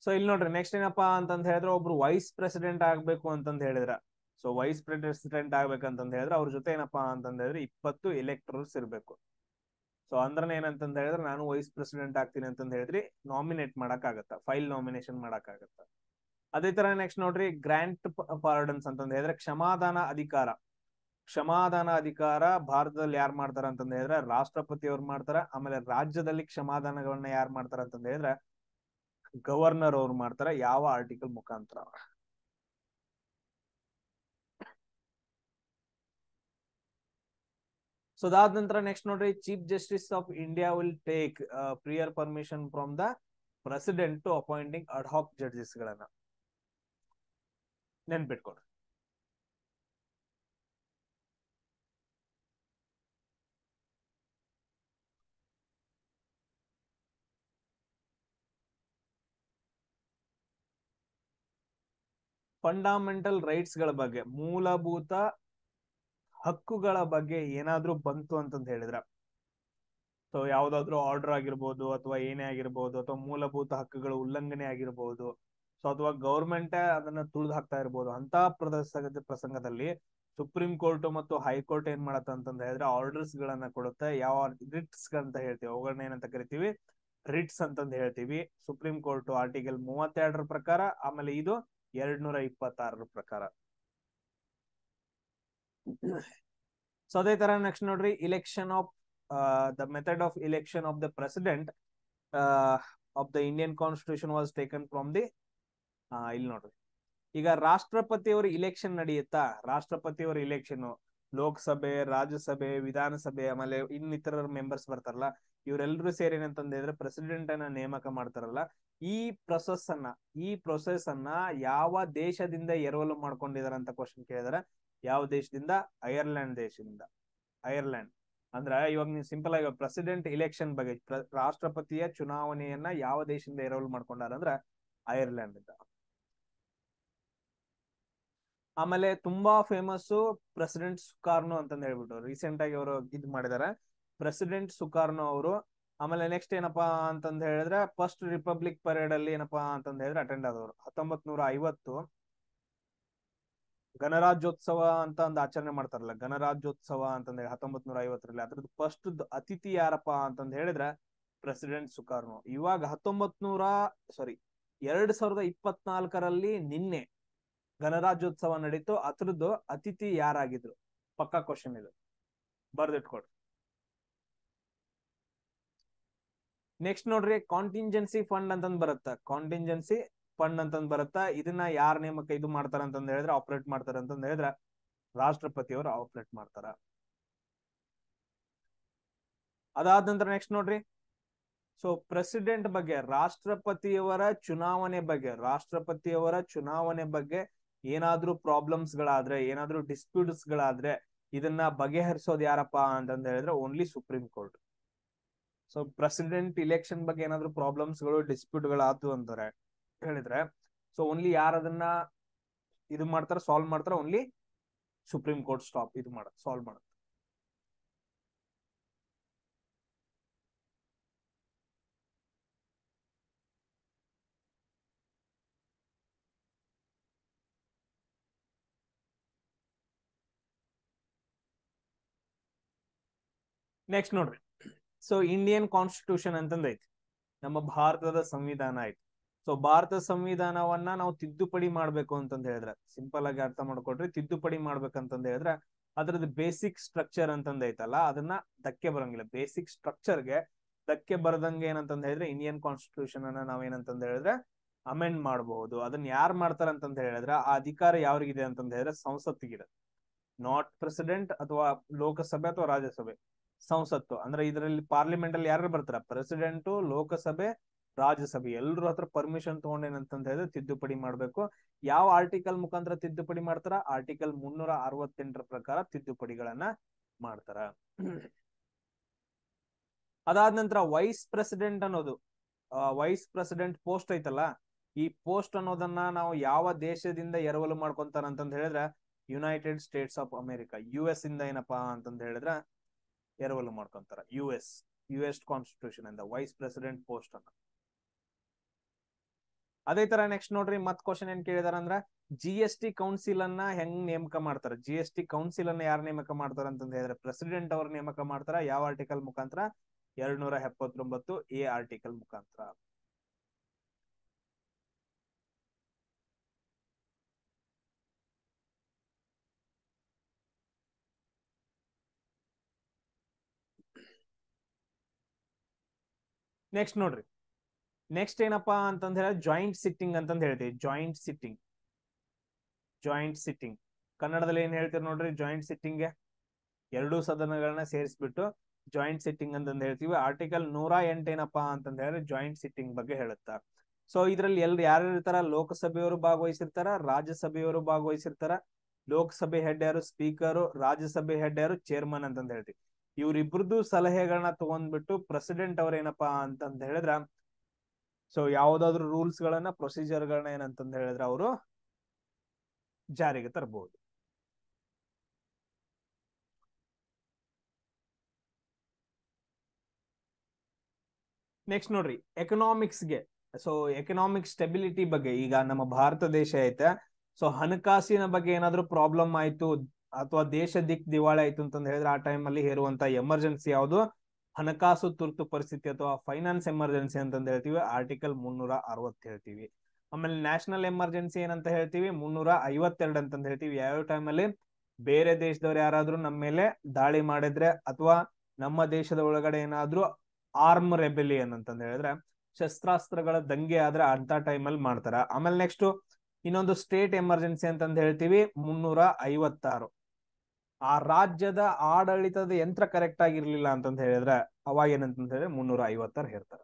ಸೊ ಇಲ್ಲಿ ನೋಡ್ರಿ ನೆಕ್ಸ್ಟ್ ಏನಪ್ಪಾ ಅಂತಂದ ಹೇಳಿದ್ರೆ ಒಬ್ರು ವೈಸ್ ಪ್ರೆಸಿಡೆಂಟ್ ಆಗ್ಬೇಕು ಅಂತಂದ ಹೇಳಿದ್ರ. ಸೊ ವೈಸ್ ಪ್ರೆಸಿಡೆಂಟ್ ಆಗ್ಬೇಕಂತಂದ ಹೇಳಿದ್ರೆ ಅವ್ರ ಜೊತೆ ಏನಪ್ಪಾ ಅಂತಂದ ಹೇಳಿದ್ರೆ 20 ಎಲೆಕ್ಟರ್ಸ್ ಇರ್ಬೇಕು. ಸೊ ಅಂದ್ರನ ಏನಂತಂದ ಹೇಳಿದ್ರೆ ನಾನು ವೈಸ್ ಪ್ರೆಸಿಡೆಂಟ್ ಆಗ್ತೀನಿ ಅಂತಂದ ಹೇಳಿದ್ರಿ ನಾಮಿನೇಟ್ ಮಾಡಕ್ ಆಗತ್ತ, ಫೈಲ್ ನಾಮಿನೇಷನ್ ಮಾಡಕ್ ಆಗತ್ತ. ಅದೇ ತರ ನೆಕ್ಸ್ಟ್ ನೋಡ್ರಿ ಗ್ರಾಂಟ್ ಪಾರ್ಡನ್ಸ್ ಅಂತಂದ ಹೇಳಿದ್ರೆ ಕ್ಷಮಾದಾನ ಅಧಿಕಾರ. ಕ್ಷಮಾದಾನ ಅಧಿಕಾರ ಭಾರತದಲ್ಲಿ ಯಾರು ಮಾಡ್ತಾರ ಅಂತಂದ ಹೇಳಿದ್ರೆ ರಾಷ್ಟ್ರಪತಿ ಅವ್ರು ಮಾಡ್ತಾರ. ಆಮೇಲೆ ರಾಜ್ಯದಲ್ಲಿ ಕ್ಷಮಾದಾನಗಳನ್ನ ಯಾರು ಮಾಡ್ತಾರ ಅಂತಂದ ಹೇಳಿದ್ರೆ ಗವರ್ನರ್ ಅವ್ರು ಮಾಡ್ತಾರ. ಯಾವ ಆರ್ಟಿಕಲ್ ಮುಖಾಂತರ? ಸೊ ಅದಾದ ನಂತರ ನೆಕ್ಸ್ಟ್ ನೋಡ್ರಿ, chief justice of India will take prior permission from the president to appointing ad hoc judges ಗಳನ್ನ ನೆನ್ಪಿಟ್ಕೊಡ್ರಿ. ಫಂಡಮೆಂಟಲ್ ರೈಟ್ಸ್ ಗಳ ಬಗ್ಗೆ, ಮೂಲಭೂತ ಹಕ್ಕುಗಳ ಬಗ್ಗೆ ಏನಾದ್ರೂ ಬಂತು ಅಂತಂದ ಹೇಳಿದ್ರ, ಸೊ ಯಾವ್ದಾದ್ರು ಆರ್ಡರ್ ಆಗಿರ್ಬೋದು ಅಥವಾ ಏನೇ ಆಗಿರ್ಬೋದು ಅಥವಾ ಮೂಲಭೂತ ಹಕ್ಕುಗಳ ಉಲ್ಲಂಘನೆ ಆಗಿರ್ಬೋದು, ಸೊ ಅಥವಾ ಗೌರ್ಮೆಂಟ್ ಅದನ್ನ ತುಳಿದು ಹಾಕ್ತಾ ಇರ್ಬೋದು, ಅಂತ ಪ್ರಸಂಗದಲ್ಲಿ ಸುಪ್ರೀಂ ಕೋರ್ಟ್ ಮತ್ತು ಹೈಕೋರ್ಟ್ ಏನ್ ಮಾಡತ್ತ ಅಂತಂದ ಹೇಳಿದ್ರೆ ಆರ್ಡರ್ಸ್ ಗಳನ್ನ ಕೊಡುತ್ತೆ. ಯಾವ ರಿಟ್ಸ್ ಅಂತ ಹೇಳ್ತೀವಿ, ಅವುಗಳನ್ನ ಏನಂತ ಕರಿತೀವಿ, ರಿಟ್ಸ್ ಅಂತಂದ ಹೇಳ್ತೀವಿ. ಸುಪ್ರೀಂ ಕೋರ್ಟ್ ಆರ್ಟಿಕಲ್ 32 ಪ್ರಕಾರ, ಆಮೇಲೆ ಇದು 226 ಪ್ರಕಾರ. ಸೊ ಅದೇ ತರ ನೆಕ್ಸ್ಟ್ ನೋಡ್ರಿ, election of the method of election of the president of the Indian constitution was taken from the. ಇಲ್ಲಿ ನೋಡ್ರಿ, ಈಗ ರಾಷ್ಟ್ರಪತಿಯವರು ಇಲೆಕ್ಷನ್ ನಡೆಯುತ್ತಾ, ರಾಷ್ಟ್ರಪತಿಯವರ ಇಲೆಕ್ಷನ್ ಲೋಕಸಭೆ, ರಾಜ್ಯಸಭೆ, ವಿಧಾನಸಭೆ, ಆಮೇಲೆ ಇನ್ನಿತರ ಮೆಂಬರ್ಸ್ ಬರ್ತಾರಲ್ಲ, ಇವರೆಲ್ಲರೂ ಸೇರಿ ಏನಂತಂದ್ರೆ ಪ್ರೆಸಿಡೆಂಟ್ ಅನ್ನ ನೇಮಕ ಮಾಡ್ತಾರಲ್ಲ. ಈ ಪ್ರೊಸೆಸ್ ಅನ್ನ ಯಾವ ದೇಶದಿಂದ ಎರವಲು ಮಾಡ್ಕೊಂಡಿದಾರ ಅಂತ ಕ್ವಶನ್ ಕೇಳಿದಾರೆ. ಯಾವ ದೇಶದಿಂದ? ಐರ್ಲೆಂಡ್ ದೇಶದಿಂದ. ಐರ್ಲೆಂಡ್ ಅಂದ್ರ ಇವಾಗ ನೀವು ಸಿಂಪಲ್ ಆಗಿ ಪ್ರೆಸಿಡೆಂಟ್ ಇಲೆಕ್ಷನ್ ಬಗ್ಗೆ, ರಾಷ್ಟ್ರಪತಿಯ ಚುನಾವಣೆಯನ್ನ ಯಾವ ದೇಶದಿಂದ ಎರವಲು ಮಾಡ್ಕೊಂಡಾರ ಅಂದ್ರ ಐರ್ಲೆಂಡ್ ಇಂದ. ಆಮೇಲೆ ತುಂಬಾ ಫೇಮಸ್ ಪ್ರೆಸಿಡೆಂಟ್ ಸುಕಾರ್ನೋ ಅಂತಂದ್ ಹೇಳ್ಬಿಟ್ಟು ರೀಸೆಂಟ್ ಆಗಿ ಅವರು ಇದ್ ಮಾಡಿದಾರೆ, ಪ್ರೆಸಿಡೆಂಟ್ ಸುಕಾರ್ನೋ ಅವರು. ಆಮೇಲೆ ನೆಕ್ಸ್ಟ್ ಏನಪ್ಪಾ ಅಂತಂದ್ ಹೇಳಿದ್ರೆ ಫಸ್ಟ್ ರಿಪಬ್ಲಿಕ್ ಪರೇಡ್ ಅಲ್ಲಿ ಏನಪ್ಪಾ ಅಂತಂದ್ ಹೇಳಿದ್ರೆ ಅಟೆಂಡ್ ಆದವರು 1950. ಗಣರಾಜ್ಯೋತ್ಸವ ಅಂತ ಒಂದು ಆಚರಣೆ ಮಾಡ್ತಾರಲ್ಲ, ಗಣರಾಜ್ಯೋತ್ಸವ ಅಂತಂದ್ರೆ 1950ರಲ್ಲಿ, ಅದ್ರದ್ದು ಫಸ್ಟ್ ಅತಿಥಿ ಯಾರಪ್ಪ ಅಂತಂದ ಹೇಳಿದ್ರೆ ಪ್ರೆಸಿಡೆಂಟ್ ಸುಕಾರ್ನೋ. ಇವಾಗ 2024ರಲ್ಲಿ ನಿನ್ನೆ ಗಣರಾಜ್ಯೋತ್ಸವ ನಡೀತು, ಅದ್ರದ್ದು ಅತಿಥಿ ಯಾರಾಗಿದ್ರು? ಪಕ್ಕಾ ಕ್ವಶನ್ ಇದು, ಬರ್ದಿಟ್ಕೊಡ್ರಿ. ನೆಕ್ಸ್ಟ್ ನೋಡ್ರಿ, ಕಾಂಟಿಂಜೆನ್ಸಿ ಫಂಡ್ ಅಂತಂದ್ ಬರುತ್ತ, ಕಾಂಟಿಂಜೆನ್ಸಿ ಫಂಡ್ ಅಂತಂದ್ ಬರುತ್ತ. ಇದನ್ನ ಯಾರ ನೇಮಕ ಇದು ಮಾಡ್ತಾರ ಅಂತಂದ್ ಹೇಳಿದ್ರೆ, ಆಪರೇಟ್ ಮಾಡ್ತಾರ ಅಂತಂದ್ ಹೇಳಿದ್ರೆ ರಾಷ್ಟ್ರಪತಿಯವರು ಆಪರೇಟ್ ಮಾಡ್ತಾರ. ಅದಾದ ನಂತರ ನೆಕ್ಸ್ಟ್ ನೋಡ್ರಿ, ಸೊ ಪ್ರೆಸಿಡೆಂಟ್ ಬಗ್ಗೆ, ರಾಷ್ಟ್ರಪತಿಯವರ ಚುನಾವಣೆ ಬಗ್ಗೆ ಏನಾದ್ರೂ ಪ್ರಾಬ್ಲಮ್ಸ್ ಗಳಾದ್ರೆ, ಏನಾದ್ರೂ ಡಿಸ್ಪ್ಯೂಟ್ಸ್ ಗಳಾದ್ರೆ ಇದನ್ನ ಬಗೆಹರಿಸೋದು ಯಾರಪ್ಪ ಅಂತಂದ ಹೇಳಿದ್ರೆ only supreme court. So president election ಬಗ್ಗೆ ಏನಾದ್ರು ಪ್ರಾಬ್ಲಮ್ಸ್ ಗಳು, ಡಿಸ್ಪ್ಯೂಟ್ ಗಳಾತು ಅಂತಾರೆ ಹೇಳಿದ್ರೆ, ಸೊ ಓನ್ಲಿ ಯಾರು ಅದನ್ನ ಇದು ಮಾಡ್ತಾರ, ಸಾಲ್ವ್ ಮಾಡ್ತಾರ, ಓನ್ಲಿ ಸುಪ್ರೀಂ ಕೋರ್ಟ್ ಸಾಲ್ವ್ ಮಾಡುತ್ತೆ. ನೆಕ್ಸ್ಟ್ ನೋಡ್ರಿ, ಸೊ ಇಂಡಿಯನ್ ಕಾನ್ಸ್ಟಿಟ್ಯೂಷನ್ ಅಂತಂದ ಐತಿ, ನಮ್ಮ ಭಾರತದ ಸಂವಿಧಾನ ಐತಿ. ಸೊ ಭಾರತ ಸಂವಿಧಾನವನ್ನ ನಾವು ತಿದ್ದುಪಡಿ ಮಾಡ್ಬೇಕು ಅಂತಂದ ಹೇಳಿದ್ರೆ, ಸಿಂಪಲ್ ಆಗಿ ಅರ್ಥ ಮಾಡ್ಕೊಡ್ರಿ, ತಿದ್ದುಪಡಿ ಮಾಡ್ಬೇಕಂತಂದ ಹೇಳಿದ್ರೆ ಅದ್ರದ್ದು ಬೇಸಿಕ್ ಸ್ಟ್ರಕ್ಚರ್ ಅಂತಂದ ಐತಲ್ಲ, ಅದನ್ನ ಧಕ್ಕೆ ಬರಂಗಿಲ್ಲ. ಬೇಸಿಕ್ ಸ್ಟ್ರಕ್ಚರ್ಗೆ ಧಕ್ಕೆ ಬರದಂಗೆ ಏನಂತಂದ ಹೇಳಿದ್ರೆ ಇಂಡಿಯನ್ ಕಾನ್ಸ್ಟಿಟ್ಯೂಷನ್ ಅನ್ನ ನಾವೇನಂತಂದ ಹೇಳಿದ್ರೆ ಅಮೆಂಡ್ ಮಾಡಬಹುದು. ಅದನ್ನ ಯಾರು ಮಾಡ್ತಾರ ಅಂತಂದ ಹೇಳಿದ್ರೆ, ಆ ಅಧಿಕಾರ ಯಾವ್ರಿಗಿದೆ ಅಂತಂದ ಹೇಳಿದ್ರೆ ಸಂಸತ್ತಿಗಿದೆ. ನಾಟ್ ಪ್ರೆಸಿಡೆಂಟ್ ಅಥವಾ ಲೋಕಸಭೆ ಅಥವಾ ರಾಜ್ಯಸಭೆ, ಸಂಸತ್ತು. ಅಂದ್ರೆ ಇದರಲ್ಲಿ ಪಾರ್ಲಿಮೆಂಟ್ ಅಲ್ಲಿ ಯಾರು ಬರ್ತಾರ? ಪ್ರೆಸಿಡೆಂಟ್, ಲೋಕಸಭೆ, ರಾಜ್ಯಸಭೆ ಎಲ್ರ ಹತ್ರ ಪರ್ಮಿಷನ್ ತಗೊಂಡೇನಂತಂದ ಹೇಳಿದ್ರೆ ತಿದ್ದುಪಡಿ ಮಾಡ್ಬೇಕು. ಯಾವ ಆರ್ಟಿಕಲ್ ಮುಖಾಂತರ ತಿದ್ದುಪಡಿ ಮಾಡ್ತಾರ? ಆರ್ಟಿಕಲ್ 368 ಪ್ರಕಾರ ತಿದ್ದುಪಡಿಗಳನ್ನ ಮಾಡ್ತಾರ. ಅದಾದ ನಂತರ ವೈಸ್ ಪ್ರೆಸಿಡೆಂಟ್ ಅನ್ನೋದು, ವೈಸ್ ಪ್ರೆಸಿಡೆಂಟ್ ಪೋಸ್ಟ್ ಐತಲ್ಲ, ಈ ಪೋಸ್ಟ್ ಅನ್ನೋದನ್ನ ನಾವು ಯಾವ ದೇಶದಿಂದ ಎರವಲು ಮಾಡ್ಕೊಂತಾರ ಅಂತಂದ ಹೇಳಿದ್ರೆ United States of America, US ಇಂದ ಏನಪ್ಪಾ ಅಂತಂದ ಹೇಳಿದ್ರೆ ಎರವಲು ಮಾಡ್ಕೊಂತಾರ. US ಕಾನ್ಸ್ಟಿಟ್ಯೂಷನ್ ಇಂದ ವೈಸ್ ಪ್ರೆಸಿಡೆಂಟ್ ಪೋಸ್ಟ್ ಅನ್ನ. ಅದೇ ತರ ನೆಕ್ಸ್ಟ್ ನೋಡ್ರಿ, ಮತ್ ಕ್ವಶನ್ ಏನ್ ಕೇಳಿದಾರ ಅಂದ್ರ GST ಕೌನ್ಸಿಲ್ ಅನ್ನ ಹೆಂಗ್ ನೇಮಕ ಮಾಡ್ತಾರ? GST ಕೌನ್ಸಿಲ್ ಅನ್ನ ಯಾರು ನೇಮಕ ಮಾಡ್ತಾರ ಅಂತಂದ ಹೇಳಿದ್ರೆ ಪ್ರೆಸಿಡೆಂಟ್ ಅವ್ರ ನೇಮಕ ಮಾಡ್ತಾರ. ಯಾವ ಆರ್ಟಿಕಲ್ ಮುಖಾಂತರ? 279A ಆರ್ಟಿಕಲ್ ಮುಖಾಂತರ. ನೆಕ್ಸ್ಟ್ ನೋಡ್ರಿ, ನೆಕ್ಸ್ಟ್ ಏನಪ್ಪಾ ಅಂತಂದ ಹೇಳಿ ಜಾಯಿಂಟ್ ಸಿಟ್ಟಿಂಗ್ ಅಂತಂದ ಹೇಳ್ತೀವಿ. ಜಾಯಿಂಟ್ ಸಿಟ್ಟಿಂಗ್ ಕನ್ನಡದಲ್ಲಿ ಏನ್ ಹೇಳ್ತೀರಿ ನೋಡ್ರಿ? ಜಾಯಿಂಟ್ ಸಿಟ್ಟಿಂಗ್ಗೆ ಎರಡೂ ಸದನಗಳನ್ನ ಸೇರಿಸ್ಬಿಟ್ಟು ಜಾಯಿಂಟ್ ಸಿಟ್ಟಿಂಗ್ ಅಂತಂದ ಹೇಳ್ತೀವಿ. ಆರ್ಟಿಕಲ್ 108 ಏನಪ್ಪಾ ಅಂತಂದ ಹೇಳಿದ್ರೆ ಜಾಯಿಂಟ್ ಸಿಟ್ಟಿಂಗ್ ಬಗ್ಗೆ ಹೇಳುತ್ತ. ಸೊ ಇದ್ರಲ್ಲಿ ಯಾರು ಇರ್ತಾರ? ಲೋಕಸಭೆಯವರು ಭಾಗವಹಿಸಿರ್ತಾರ, ರಾಜ್ಯಸಭೆಯವರು ಭಾಗವಹಿಸಿರ್ತಾರ. ಲೋಕಸಭೆ ಹೆಡ್ ಯಾರು? ಸ್ಪೀಕರ್. ರಾಜ್ಯಸಭೆ ಹೆಡ್ ಯಾರು? ಚೇರ್ಮನ್ ಅಂತಂದ ಹೇಳ್ತೀವಿ. ಇವ್ರಿಬ್ರದ್ದು ಸಲಹೆಗಳನ್ನ ತಗೊಂಡ್ಬಿಟ್ಟು ಪ್ರೆಸಿಡೆಂಟ್ ಅವ್ರ ಏನಪ್ಪಾ ಅಂತಂದ ಹೇಳಿದ್ರ, ಸೊ ಯಾವ್ದಾದ್ರು ರೂಲ್ಸ್ ಗಳನ್ನ, ಪ್ರೊಸೀಜರ್ ಗಳನ್ನ ಏನಂತಂದ ಹೇಳಿದ್ರೆ ಅವರು ಜಾರಿಗೆ ತರಬಹುದು. ನೆಕ್ಸ್ಟ್ ನೋಡ್ರಿ, ಎಕನಾಮಿಕ್ಸ್ಗೆ, ಸೊ ಎಕನಾಮಿಕ್ ಸ್ಟೆಬಿಲಿಟಿ ಬಗ್ಗೆ. ಈಗ ನಮ್ಮ ಭಾರತ ದೇಶ ಐತೆ, ಸೊ ಹಣಕಾಸಿನ ಬಗ್ಗೆ ಏನಾದ್ರು ಪ್ರಾಬ್ಲಮ್ ಆಯ್ತು ಅಥವಾ ದೇಶ ದಿವಾಳಿ ಆಯ್ತು ಅಂತಂದ ಹೇಳಿದ್ರೆ ಆ ಟೈಮ್ ಅಲ್ಲಿ ಹೇರುವಂತ ಎಮರ್ಜೆನ್ಸಿ ಯಾವುದು? ಹಣಕಾಸು ತುರ್ತು ಪರಿಸ್ಥಿತಿ ಅಥವಾ ಫೈನಾನ್ಸ್ ಎಮರ್ಜೆನ್ಸಿ ಅಂತಂದ ಹೇಳ್ತೀವಿ. ಆರ್ಟಿಕಲ್ 360 ಹೇಳ್ತೀವಿ. ಆಮೇಲೆ ನ್ಯಾಷನಲ್ ಎಮರ್ಜೆನ್ಸಿ ಏನಂತ ಹೇಳ್ತೀವಿ? 352 ಅಂತಂದ ಹೇಳ್ತೀವಿ. ಯಾವ ಟೈಮ್ ಅಲ್ಲಿ ಬೇರೆ ದೇಶದವ್ರು ಯಾರಾದ್ರೂ ನಮ್ಮ ಮೇಲೆ ದಾಳಿ ಮಾಡಿದ್ರೆ ಅಥವಾ ನಮ್ಮ ದೇಶದ ಒಳಗಡೆ ಏನಾದ್ರೂ ಆರ್ಮ್ ರೆಬೆಲಿಯನ್ ಅಂತಂದ ಹೇಳಿದ್ರೆ ಶಸ್ತ್ರಾಸ್ತ್ರಗಳ ದಂಗೆ ಆದ್ರೆ ಅಂತ ಟೈಮ್ ಅಲ್ಲಿ ಮಾಡ್ತಾರ. ಆಮೇಲೆ ನೆಕ್ಸ್ಟ್ ಇನ್ನೊಂದು ಸ್ಟೇಟ್ ಎಮರ್ಜೆನ್ಸಿ ಅಂತಂದ ಹೇಳ್ತೀವಿ 356. ಆ ರಾಜ್ಯದ ಆಡಳಿತದ ಯಂತ್ರ ಕರೆಕ್ಟ್ ಆಗಿರ್ಲಿಲ್ಲ ಅಂತಂದ ಹೇಳಿದ್ರೆ ಅವಾಗ ಏನಂತ ಹೇಳಿದ್ರೆ 356 ಹೇಳ್ತಾರ.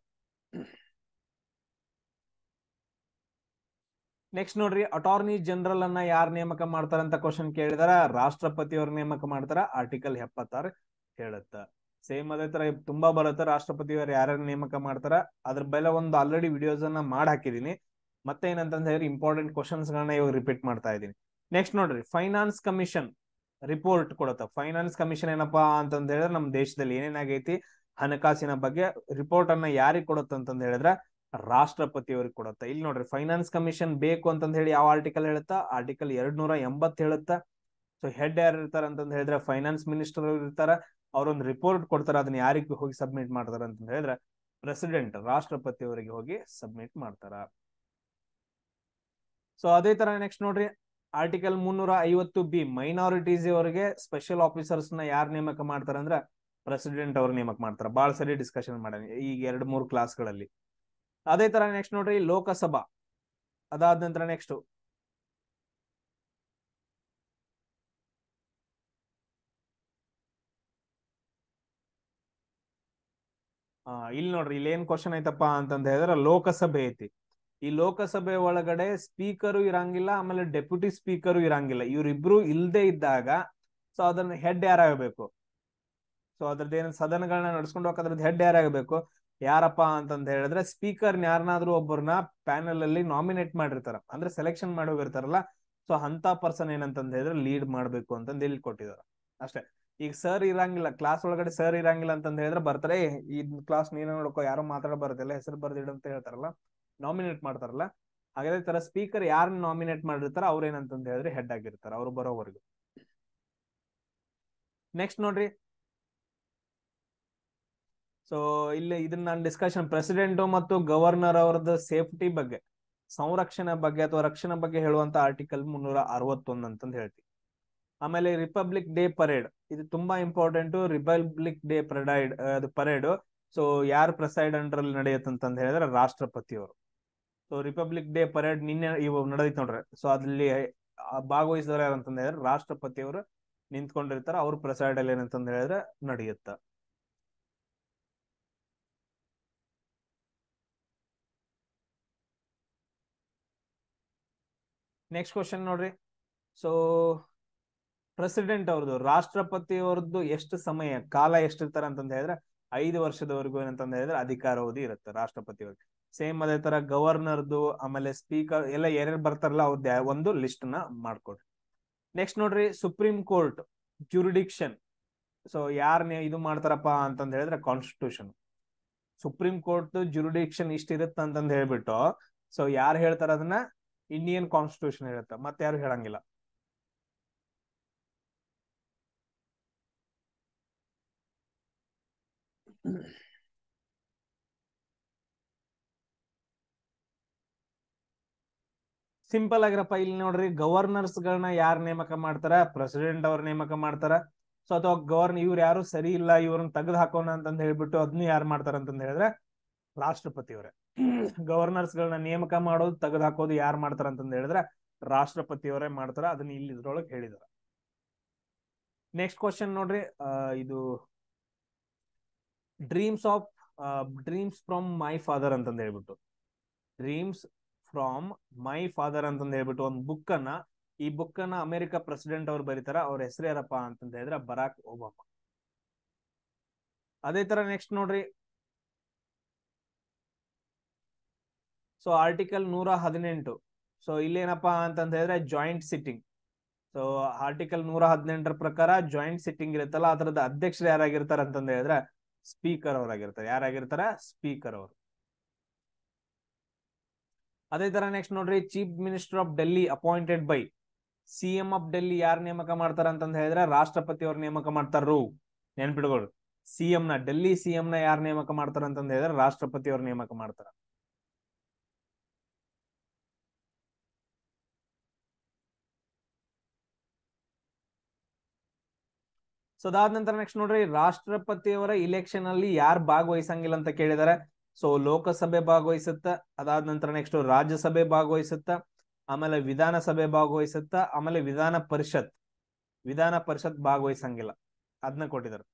ನೆಕ್ಸ್ಟ್ ನೋಡ್ರಿ, ಅಟಾರ್ನಿ ಜನರಲ್ ಅನ್ನ ಯಾರು ನೇಮಕ ಮಾಡ್ತಾರಂತ ಕ್ವಶನ್ ಕೇಳಿದಾರ. ರಾಷ್ಟ್ರಪತಿ ಅವ್ರ ನೇಮಕ ಮಾಡ್ತಾರ. ಆರ್ಟಿಕಲ್ 76 ಹೇಳುತ್ತ. ಸೇಮ್ ಅದೇ ತರ ತುಂಬಾ ಬರುತ್ತೆ. ರಾಷ್ಟ್ರಪತಿ ಅವರು ಯಾರ್ಯಾರು ನೇಮಕ ಮಾಡ್ತಾರ ಅದ್ರ ಬೆಲೆ ಒಂದು ಆಲ್ರೆಡಿ ವಿಡಿಯೋಸ್ ಅನ್ನ ಮಾಡಿ ಹಾಕಿದೀನಿ. ಮತ್ತೆ ಏನಂತಂದ ಹೇಳಿ ಇಂಪಾರ್ಟೆಂಟ್ ಕ್ವಶನ್ಸ್ ಗಳನ್ನ ಇವಾಗ ರಿಪೀಟ್ ಮಾಡ್ತಾ ಇದೀನಿ. ನೆಕ್ಸ್ಟ್ ನೋಡ್ರಿ, ಫೈನಾನ್ಸ್ ಕಮಿಷನ್ ರಿಪೋರ್ಟ್ ಕೊಡುತ್ತ. ಫೈನಾನ್ಸ್ ಕಮಿಷನ್ ಏನಪ್ಪಾ ಅಂತಂದ ಹೇಳಿದ್ರೆ ನಮ್ಮ ದೇಶದಲ್ಲಿ ಏನೇನಾಗೈತಿ ಹಣಕಾಸಿನ ಬಗ್ಗೆ ರಿಪೋರ್ಟ್ ಅನ್ನ ಯಾರಿಗೆ ಕೊಡುತ್ತ ಅಂತಂದ ಹೇಳಿದ್ರೆ ರಾಷ್ಟ್ರಪತಿಯವ್ರಿಗೆ ಕೊಡುತ್ತೆ. ಇಲ್ಲಿ ನೋಡ್ರಿ, ಫೈನಾನ್ಸ್ ಕಮಿಷನ್ ಬೇಕು ಅಂತಂದ್ ಹೇಳಿ ಯಾವ ಆರ್ಟಿಕಲ್ ಹೇಳುತ್ತಾ? ಆರ್ಟಿಕಲ್ 280 ಹೇಳುತ್ತಾ. ಸೊ ಹೆಡ್ ಯಾರು ಇರ್ತಾರ ಅಂತಂದ್ ಹೇಳಿದ್ರೆ ಫೈನಾನ್ಸ್ ಮಿನಿಸ್ಟರ್ ಇರ್ತಾರ. ಅವ್ರೊಂದು ರಿಪೋರ್ಟ್ ಕೊಡ್ತಾರ, ಅದನ್ನ ಯಾರಿಗೆ ಹೋಗಿ ಸಬ್ಮಿಟ್ ಮಾಡ್ತಾರ ಅಂತ ಹೇಳಿದ್ರೆ ಪ್ರೆಸಿಡೆಂಟ್, ರಾಷ್ಟ್ರಪತಿ ಅವರಿಗೆ ಹೋಗಿ ಸಬ್ಮಿಟ್ ಮಾಡ್ತಾರ. ಸೊ ಅದೇ ತರ ನೆಕ್ಸ್ಟ್ ನೋಡ್ರಿ, ಆರ್ಟಿಕಲ್ 350B, ಮೈನಾರಿಟೀಸ್ ಅವರಿಗೆ ಸ್ಪೆಷಲ್ ಆಫೀಸರ್ಸ್ ನ ಯಾರು ನೇಮಕ ಮಾಡ್ತಾರ ಅಂದ್ರ ಪ್ರೆಸಿಡೆಂಟ್ ಅವ್ರು ನೇಮಕ ಮಾಡ್ತಾರ. ಬಾಳ ಸರಿ ಡಿಸ್ಕಷನ್ ಮಾಡೋಣ ಈಗ 2-3 ಕ್ಲಾಸ್ಗಳಲ್ಲಿ. ಅದೇ ತರ ನೆಕ್ಸ್ಟ್ ನೋಡ್ರಿ, ಲೋಕಸಭಾ. ಅದಾದ ನಂತರ ನೆಕ್ಸ್ಟ್ ಇಲ್ಲಿ ನೋಡ್ರಿ, ಇಲ್ಲಿ ಏನ್ ಕ್ವಶನ್ ಐತಪ್ಪ ಅಂತಂದ ಹೇಳಿದ್ರೆ ಲೋಕಸಭೆ ಐತಿ. ಈ ಲೋಕಸಭೆ ಒಳಗಡೆ ಸ್ಪೀಕರು ಇರಂಗಿಲ್ಲ, ಆಮೇಲೆ ಡೆಪ್ಯೂಟಿ ಸ್ಪೀಕರು ಇರಂಗಿಲ್ಲ. ಇವ್ರಿಬ್ರು ಇಲ್ದೇ ಇದ್ದಾಗ ಸೊ ಅದನ್ನ ಹೆಡ್ ಯಾರಾಗಬೇಕು? ಸೊ ಅದ್ರದ್ದೇನು ಸದನಗಳನ್ನ ನಡ್ಸ್ಕೊಂಡು ಹೋಗೋದ್ರದ್ದು ಹೆಡ್ ಯಾರಾಗಬೇಕು? ಯಾರಪ್ಪ ಅಂತಂದ ಹೇಳಿದ್ರೆ ಸ್ಪೀಕರ್ ಯಾರನ್ನಾದ್ರೂ ಒಬ್ಬರನ್ನ ಪ್ಯಾನಲ್ ಅಲ್ಲಿ ನಾಮಿನೇಟ್ ಮಾಡಿರ್ತಾರ, ಅಂದ್ರೆ ಸೆಲೆಕ್ಷನ್ ಮಾಡಿ ಹೋಗಿರ್ತಾರಲ್ಲ. ಸೊ ಅಂತ ಪರ್ಸನ್ ಏನಂತಂದ ಹೇಳಿದ್ರೆ ಲೀಡ್ ಮಾಡ್ಬೇಕು ಅಂತಂದ್ ಇಲ್ಲಿ ಕೊಟ್ಟಿದಾರ ಅಷ್ಟೇ. ಈಗ ಸರ್ ಇರಂಗಿಲ್ಲ, ಕ್ಲಾಸ್ ಒಳಗಡೆ ಸರ್ ಇರಂಗಿಲ್ಲ ಅಂತಂದ ಹೇಳಿದ್ರೆ ಬರ್ತಾರೆ, ಈ ಕ್ಲಾಸ್ ನೀನ ನೋಡ್ಕೋ, ಯಾರೋ ಮಾತಾಡ ಬರೋದಿಲ್ಲ, ಹೆಸರು ಬರ್ದಿಡು ಅಂತ ಹೇಳ್ತಾರಲ್ಲ, ನಾಮಿನೇಟ್ ಮಾಡ್ತಾರಲ್ಲ. ಹಾಗಾದ್ರೆ ತರ ಸ್ಪೀಕರ್ ಯಾರನ್ನ ನಾಮಿನೇಟ್ ಮಾಡಿರ್ತಾರ ಅವ್ರ ಏನಂತಂದ ಹೇಳಿದ್ರೆ ಹೆಡ್ ಆಗಿರ್ತಾರ, ಅವ್ರು ಬರೋವರೆಗೂ. ನೆಕ್ಸ್ಟ್ ನೋಡ್ರಿ, ಸೊ ಇಲ್ಲಿ ಇದನ್ನ ನಾನು ಡಿಸ್ಕಷನ್ ಪ್ರೆಸಿಡೆಂಟ್ ಮತ್ತು ಗವರ್ನರ್ ಅವರದ್ದು ಸೇಫ್ಟಿ ಬಗ್ಗೆ, ಸಂರಕ್ಷಣೆ ಬಗ್ಗೆ ಅಥವಾ ರಕ್ಷಣೆ ಬಗ್ಗೆ ಹೇಳುವಂತ ಆರ್ಟಿಕಲ್ 361 ಅಂತಂದ್ ಹೇಳ್ತೀವಿ. ಆಮೇಲೆ ರಿಪಬ್ಲಿಕ್ ಡೇ ಪರೇಡ್, ಇದು ತುಂಬಾ important. Republic day parade so ಯಾರು ಪ್ರೆಸೈಡ್ ಅಂಡರ್ ಅಲ್ಲಿ ನಡೆಯುತ್ತಂತ ಹೇಳಿದ್ರೆ ರಾಷ್ಟ್ರಪತಿಯವರು. ಸೊ ರಿಪಬ್ಲಿಕ್ ಡೇ ಪರೇಡ್ ನಿನ್ನೆ ಇವು ನಡೆದಿತ್ತು ನೋಡ್ರಿ. ಸೊ ಅದ್ರಲ್ಲಿ ಭಾಗವಹಿಸಿದವರು ಯಾರಂತಂದ ಹೇಳಿದ್ರೆ ರಾಷ್ಟ್ರಪತಿಯವರು ನಿಂತ್ಕೊಂಡಿರ್ತಾರ, ಅವ್ರ ಪ್ರೆಸೈಡ್ ಅಲ್ಲಿ ಏನಂತಂದ ಹೇಳಿದ್ರೆ ನಡೆಯುತ್ತ. ನೆಕ್ಸ್ಟ್ ಕ್ವಶನ್ ನೋಡ್ರಿ, ಸೊ ಪ್ರೆಸಿಡೆಂಟ್ ಅವ್ರದ್ದು, ರಾಷ್ಟ್ರಪತಿ ಅವ್ರದ್ದು ಎಷ್ಟು ಸಮಯ ಕಾಲ ಎಷ್ಟಿರ್ತಾರ ಅಂತಂದ ಹೇಳಿದ್ರೆ 5 ವರ್ಷದವರೆಗೂ ಏನಂತಂದ ಹೇಳಿದ್ರೆ ಅಧಿಕಾರಾವಧಿ ಇರುತ್ತೆ ರಾಷ್ಟ್ರಪತಿ ಅವ್ರಿಗೆ. ಸೇಮ್ ಅದೇ ತರ ಗವರ್ನರ್ದು ಆಮೇಲೆ ಸ್ಪೀಕರ್ ಎಲ್ಲ ಯಾರ್ಯಾರು ಬರ್ತಾರಲ್ಲ ಅವ್ರದ್ದು ಒಂದು ಲಿಸ್ಟ್ ನ ಮಾಡ್ಕೊಡ್ರಿ. ನೆಕ್ಸ್ಟ್ ನೋಡ್ರಿ, ಸುಪ್ರೀಂ ಕೋರ್ಟ್ ಜುರಿಡಿಕ್ಷನ್. ಸೊ ಯಾರನ್ನ ಇದು ಮಾಡ್ತಾರಪ್ಪ ಅಂತಂದ ಹೇಳಿದ್ರೆ ಕಾನ್ಸ್ಟಿಟ್ಯೂಷನ್. ಸುಪ್ರೀಂ ಕೋರ್ಟ್ ಜುರಿಡಿಕ್ಷನ್ ಇಷ್ಟ ಇರುತ್ತೆ ಅಂತಂದ್ ಹೇಳ್ಬಿಟ್ಟು ಸೊ ಯಾರು ಹೇಳ್ತಾರ ಅದನ್ನ ಇಂಡಿಯನ್ ಕಾನ್ಸ್ಟಿಟ್ಯೂಷನ್ ಹೇಳುತ್ತೆ, ಮತ್ತೆ ಯಾರು ಹೇಳಂಗಿಲ್ಲ. ಸಿಂಪಲ್ ಆಗಿರಪ್ಪ, ಇಲ್ಲಿ ನೋಡ್ರಿ, ಗವರ್ನರ್ಸ್ ಗಳನ್ನ ಯಾರು ನೇಮಕ ಮಾಡ್ತಾರ? ಪ್ರೆಸಿಡೆಂಟ್ ಅವ್ರ ನೇಮಕ ಮಾಡ್ತಾರ. ಸೊ ಅಥವಾ ಇವ್ರು ಯಾರು ಸರಿ ಇಲ್ಲ, ಇವ್ರನ್ನ ತೆಗೆದು ಹಾಕೋಣ ಅಂತಂದ್ ಹೇಳ್ಬಿಟ್ಟು ಅದನ್ನು ಯಾರು ಮಾಡ್ತಾರ ಅಂತಂದ್ ಹೇಳಿದ್ರೆ ರಾಷ್ಟ್ರಪತಿ ಅವರೇ. ಗವರ್ನರ್ಸ್ ಗಳನ್ನ ನೇಮಕ ಮಾಡೋದು ತೆಗೆದು ಹಾಕೋದು ಯಾರು ಮಾಡ್ತಾರ ಅಂತಂದ್ ಹೇಳಿದ್ರೆ ರಾಷ್ಟ್ರಪತಿ ಅವರೇ ಮಾಡ್ತಾರ. ಅದನ್ನ ಇಲ್ಲಿ ಇದ್ರೊಳಗೆ ಹೇಳಿದಾರ. ನೆಕ್ಸ್ಟ್ ಕ್ವಶನ್ ನೋಡ್ರಿ, ಇದು ಡ್ರೀಮ್ಸ್ ಫ್ರಮ್ ಮೈ ಫಾದರ್ ಅಂತಂದ್ ಹೇಳ್ಬಿಟ್ಟು, ಡ್ರೀಮ್ಸ್ ಫ್ರಾಮ್ ಮೈ ಫಾದರ್ ಅಂತಂದ್ ಹೇಳ್ಬಿಟ್ಟು ಒಂದು ಬುಕ್ ಅನ್ನ, ಈ ಬುಕ್ ಅನ್ನ ಅಮೆರಿಕ ಪ್ರೆಸಿಡೆಂಟ್ ಅವ್ರು ಬರೀತಾರ. ಅವ್ರ ಹೆಸರು ಯಾರಪ್ಪ ಅಂತಂದ ಹೇಳಿದ್ರೆ ಬರಾಕ್ ಒಬಾಮಾ. ಅದೇ ತರ ನೆಕ್ಸ್ಟ್ ನೋಡ್ರಿ, ಸೊ ಆರ್ಟಿಕಲ್ 118. ಸೊ ಇಲ್ಲೇನಪ್ಪಾ ಅಂತಂದ ಹೇಳಿದ್ರೆ ಜಾಯಿಂಟ್ ಸಿಟ್ಟಿಂಗ್. ಸೊ ಆರ್ಟಿಕಲ್ 118 ಪ್ರಕಾರ ಜಾಯಿಂಟ್ ಸಿಟ್ಟಿಂಗ್ ಇರುತ್ತಲ್ಲ, ಅದರದ ಅಧ್ಯಕ್ಷರು ಯಾರಾಗಿರ್ತಾರ ಅಂತಂದ ಹೇಳಿದ್ರೆ ಸ್ಪೀಕರ್ ಅವರಾಗಿರ್ತಾರೆ. ಯಾರಾಗಿರ್ತಾರ? ಸ್ಪೀಕರ್ ಅವರು. ಅದೇ ತರ ನೆಕ್ಸ್ಟ್ ನೋಡ್ರಿ, chief minister of Delhi appointed by CM of Delhi ಯಾರು ನೇಮಕ ಮಾಡ್ತಾರ ಅಂತಂದ ಹೇಳಿದ್ರೆ ರಾಷ್ಟ್ರಪತಿ ಅವ್ರು ನೇಮಕ ಮಾಡ್ತಾರು. ನೆನ್ಪಿಡ್ಕೊಳ್ರಿ, ಡೆಲ್ಲಿ ಸಿಎಂ ನ ಯಾರು ನೇಮಕ ಮಾಡ್ತಾರ ಅಂತಂದ ಹೇಳಿದ್ರೆ ರಾಷ್ಟ್ರಪತಿ ಅವ್ರು ನೇಮಕ ಮಾಡ್ತಾರ. ಸೊ ಅದಾದ ನಂತರ ನೆಕ್ಸ್ಟ್ ನೋಡ್ರಿ, ರಾಷ್ಟ್ರಪತಿಯವರ ಇಲೆಕ್ಷನ್ ಅಲ್ಲಿ ಯಾರು ಭಾಗವಹಿಸಂಗಿಲ್ಲ ಅಂತ ಕೇಳಿದಾರೆ. ಸೊ ಲೋಕಸಭೆ ಭಾಗವಹಿಸುತ್ತ, ಅದಾದ ನಂತರ ನೆಕ್ಸ್ಟ್ ರಾಜ್ಯಸಭೆ ಭಾಗವಹಿಸುತ್ತ, ಆಮೇಲೆ ವಿಧಾನಸಭೆ ಭಾಗವಹಿಸುತ್ತ, ಆಮೇಲೆ ವಿಧಾನ ಪರಿಷತ್ ಭಾಗವಹಿಸಂಗಿಲ್ಲ. ಅದನ್ನ ಕೊಟ್ಟಿದ್ದಾರೆ.